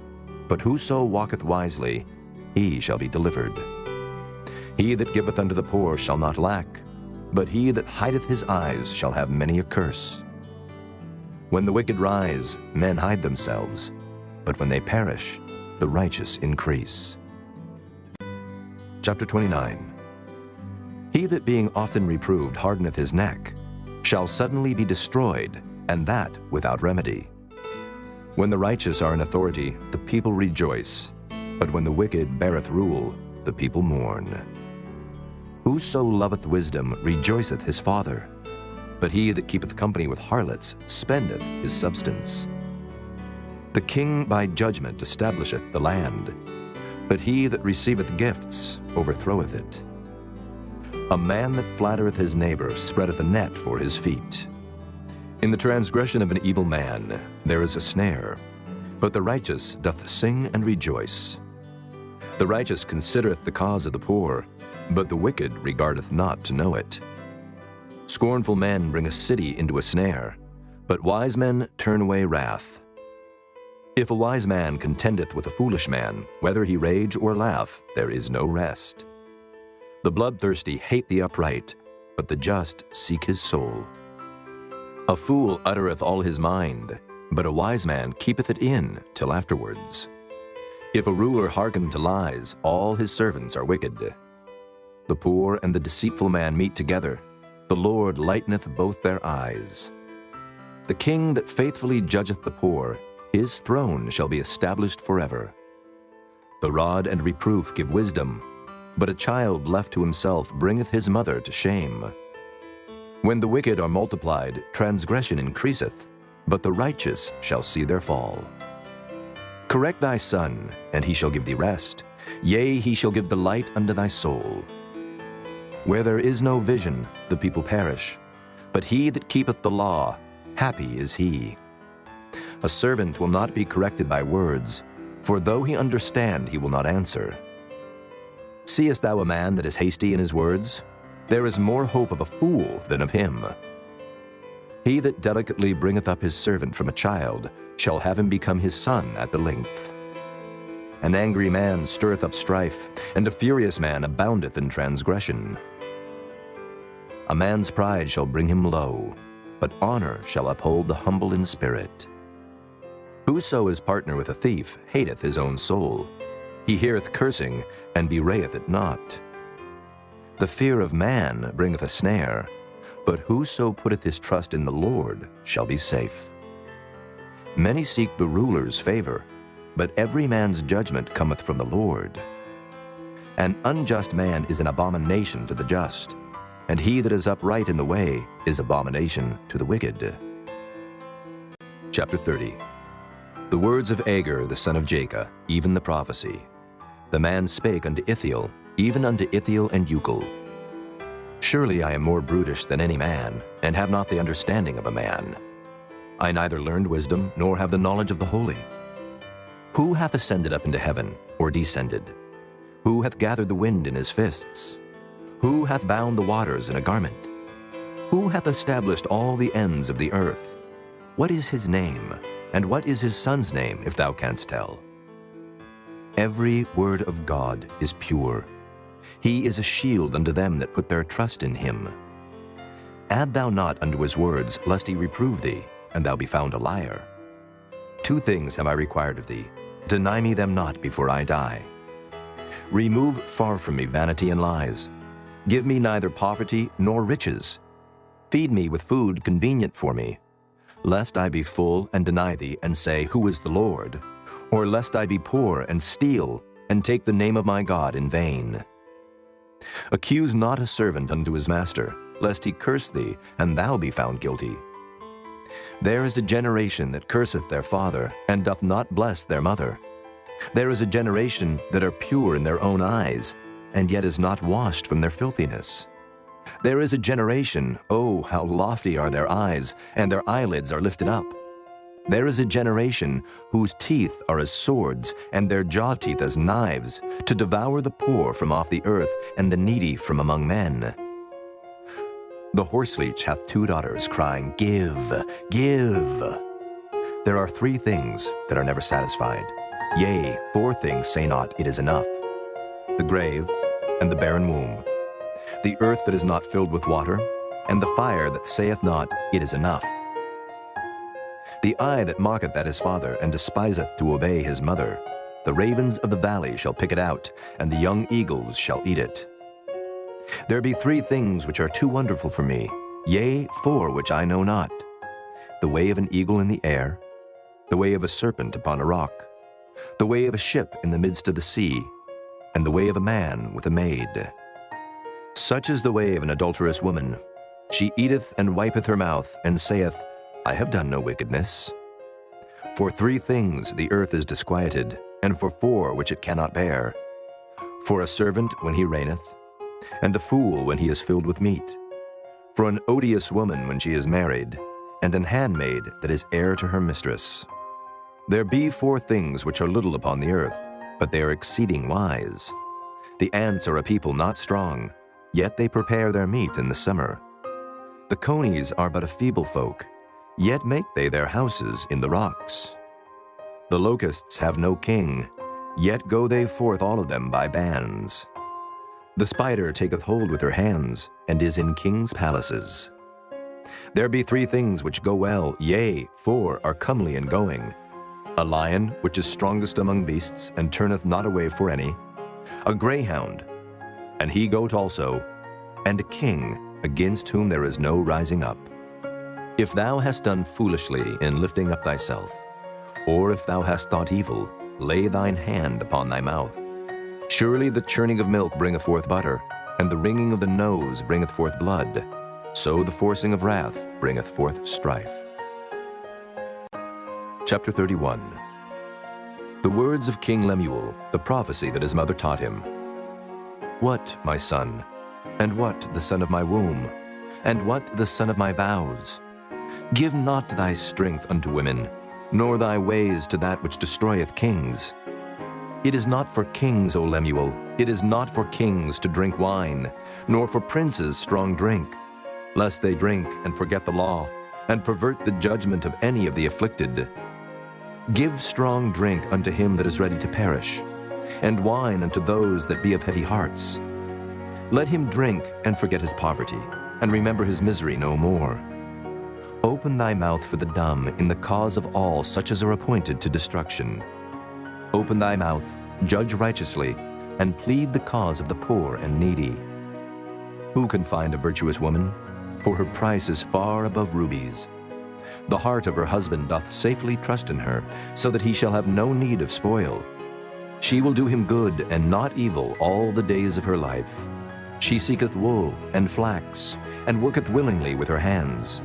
but whoso walketh wisely, he shall be delivered. He that giveth unto the poor shall not lack, but he that hideth his eyes shall have many a curse. When the wicked rise, men hide themselves, but when they perish, the righteous increase. Chapter 29. He that being often reproved hardeneth his neck shall suddenly be destroyed, and that without remedy. When the righteous are in authority, the people rejoice, but when the wicked beareth rule, the people mourn. Whoso loveth wisdom rejoiceth his father, but he that keepeth company with harlots spendeth his substance. The king by judgment establisheth the land, but he that receiveth gifts overthroweth it. A man that flattereth his neighbor spreadeth a net for his feet. In the transgression of an evil man there is a snare, but the righteous doth sing and rejoice. The righteous considereth the cause of the poor, but the wicked regardeth not to know it. Scornful men bring a city into a snare, but wise men turn away wrath. If a wise man contendeth with a foolish man, whether he rage or laugh, there is no rest. The bloodthirsty hate the upright, but the just seek his soul. A fool uttereth all his mind, but a wise man keepeth it in till afterwards. If a ruler hearken to lies, all his servants are wicked. The poor and the deceitful man meet together. The Lord lighteneth both their eyes. The king that faithfully judgeth the poor, his throne shall be established forever. The rod and reproof give wisdom, but a child left to himself bringeth his mother to shame. When the wicked are multiplied, transgression increaseth, but the righteous shall see their fall. Correct thy son, and he shall give thee rest. Yea, he shall give the light unto thy soul. Where there is no vision, the people perish, but he that keepeth the law, happy is he. A servant will not be corrected by words, for though he understand, he will not answer. Seest thou a man that is hasty in his words? There is more hope of a fool than of him. He that delicately bringeth up his servant from a child shall have him become his son at the length. An angry man stirreth up strife, and a furious man aboundeth in transgression. A man's pride shall bring him low, but honor shall uphold the humble in spirit. Whoso is partner with a thief hateth his own soul. He heareth cursing, and bewrayeth it not. The fear of man bringeth a snare, but whoso putteth his trust in the Lord shall be safe. Many seek the ruler's favor, but every man's judgment cometh from the Lord. An unjust man is an abomination to the just, and he that is upright in the way is abomination to the wicked. Chapter 30. The words of Agur the son of Jacob, even the prophecy. The man spake unto Ithiel, even unto Ithiel and Euchel. Surely I am more brutish than any man, and have not the understanding of a man. I neither learned wisdom, nor have the knowledge of the holy. Who hath ascended up into heaven, or descended? Who hath gathered the wind in his fists? Who hath bound the waters in a garment? Who hath established all the ends of the earth? What is his name, and what is his son's name, if thou canst tell? Every word of God is pure. He is a shield unto them that put their trust in him. Add thou not unto his words, lest he reprove thee, and thou be found a liar. 2 things have I required of thee. Deny me them not before I die. Remove far from me vanity and lies. Give me neither poverty nor riches. Feed me with food convenient for me, lest I be full and deny thee, and say, Who is the Lord? Or lest I be poor and steal, and take the name of my God in vain. Accuse not a servant unto his master, lest he curse thee, and thou be found guilty. There is a generation that curseth their father, and doth not bless their mother. There is a generation that are pure in their own eyes, and yet is not washed from their filthiness. There is a generation, oh, how lofty are their eyes, and their eyelids are lifted up. There is a generation whose teeth are as swords, and their jaw teeth as knives, to devour the poor from off the earth, and the needy from among men. The horseleech hath 2 daughters, crying, Give, give. There are 3 things that are never satisfied. Yea, 4 things say not, It is enough. The grave, and the barren womb, the earth that is not filled with water, and the fire that saith not, It is enough. The eye that mocketh at his father, and despiseth to obey his mother, the ravens of the valley shall pick it out, and the young eagles shall eat it. There be 3 things which are too wonderful for me, yea, 4 which I know not. The way of an eagle in the air, the way of a serpent upon a rock, the way of a ship in the midst of the sea, and the way of a man with a maid. Such is the way of an adulterous woman. She eateth and wipeth her mouth, and saith, I have done no wickedness. For 3 things the earth is disquieted, and for 4 which it cannot bear. For a servant when he reigneth, and a fool when he is filled with meat. For an odious woman when she is married, and an handmaid that is heir to her mistress. There be 4 things which are little upon the earth, but they are exceeding wise. The ants are a people not strong, yet they prepare their meat in the summer. The conies are but a feeble folk, yet make they their houses in the rocks. The locusts have no king, yet go they forth all of them by bands. The spider taketh hold with her hands, and is in kings' palaces. There be 3 things which go well, yea, 4 are comely in going. A lion, which is strongest among beasts, and turneth not away for any. A greyhound, and he goat also, and a king, against whom there is no rising up. If thou hast done foolishly in lifting up thyself, or if thou hast thought evil, lay thine hand upon thy mouth. Surely the churning of milk bringeth forth butter, and the wringing of the nose bringeth forth blood. So the forcing of wrath bringeth forth strife. Chapter 31. The words of King Lemuel, the prophecy that his mother taught him. What, my son, and what the son of my womb, and what the son of my vows? Give not thy strength unto women, nor thy ways to that which destroyeth kings. It is not for kings, O Lemuel, it is not for kings to drink wine, nor for princes strong drink, lest they drink and forget the law, and pervert the judgment of any of the afflicted. Give strong drink unto him that is ready to perish, and wine unto those that be of heavy hearts. Let him drink and forget his poverty, and remember his misery no more. Open thy mouth for the dumb in the cause of all such as are appointed to destruction. Open thy mouth, judge righteously, and plead the cause of the poor and needy. Who can find a virtuous woman? For her price is far above rubies. The heart of her husband doth safely trust in her, so that he shall have no need of spoil. She will do him good and not evil all the days of her life. She seeketh wool and flax, and worketh willingly with her hands.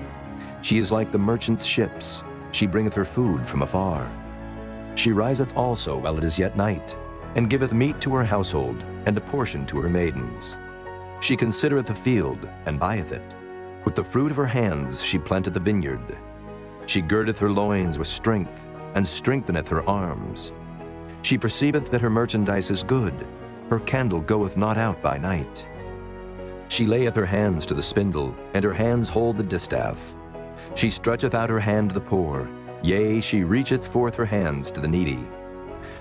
She is like the merchant's ships. She bringeth her food from afar. She riseth also while it is yet night, and giveth meat to her household, and a portion to her maidens. She considereth the field, and buyeth it. With the fruit of her hands she planteth the vineyard. She girdeth her loins with strength, and strengtheneth her arms. She perceiveth that her merchandise is good. Her candle goeth not out by night. She layeth her hands to the spindle, and her hands hold the distaff. She stretcheth out her hand to the poor, yea, she reacheth forth her hands to the needy.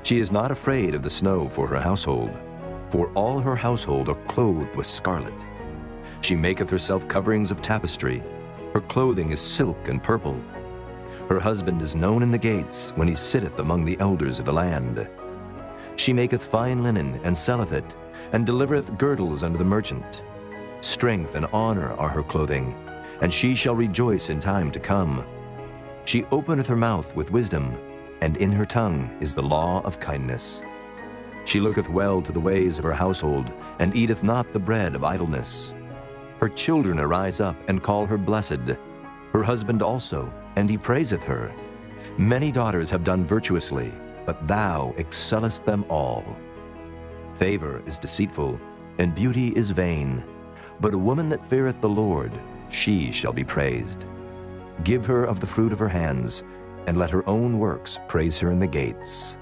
She is not afraid of the snow for her household, for all her household are clothed with scarlet. She maketh herself coverings of tapestry. Her clothing is silk and purple. Her husband is known in the gates, when he sitteth among the elders of the land. She maketh fine linen, and selleth it, and delivereth girdles unto the merchant. Strength and honor are her clothing, and she shall rejoice in time to come. She openeth her mouth with wisdom, and in her tongue is the law of kindness. She looketh well to the ways of her household, and eateth not the bread of idleness. Her children arise up and call her blessed, her husband also, and he praiseth her. Many daughters have done virtuously, but thou excellest them all. Favor is deceitful, and beauty is vain, but a woman that feareth the Lord, she shall be praised. Give her of the fruit of her hands, and let her own works praise her in the gates.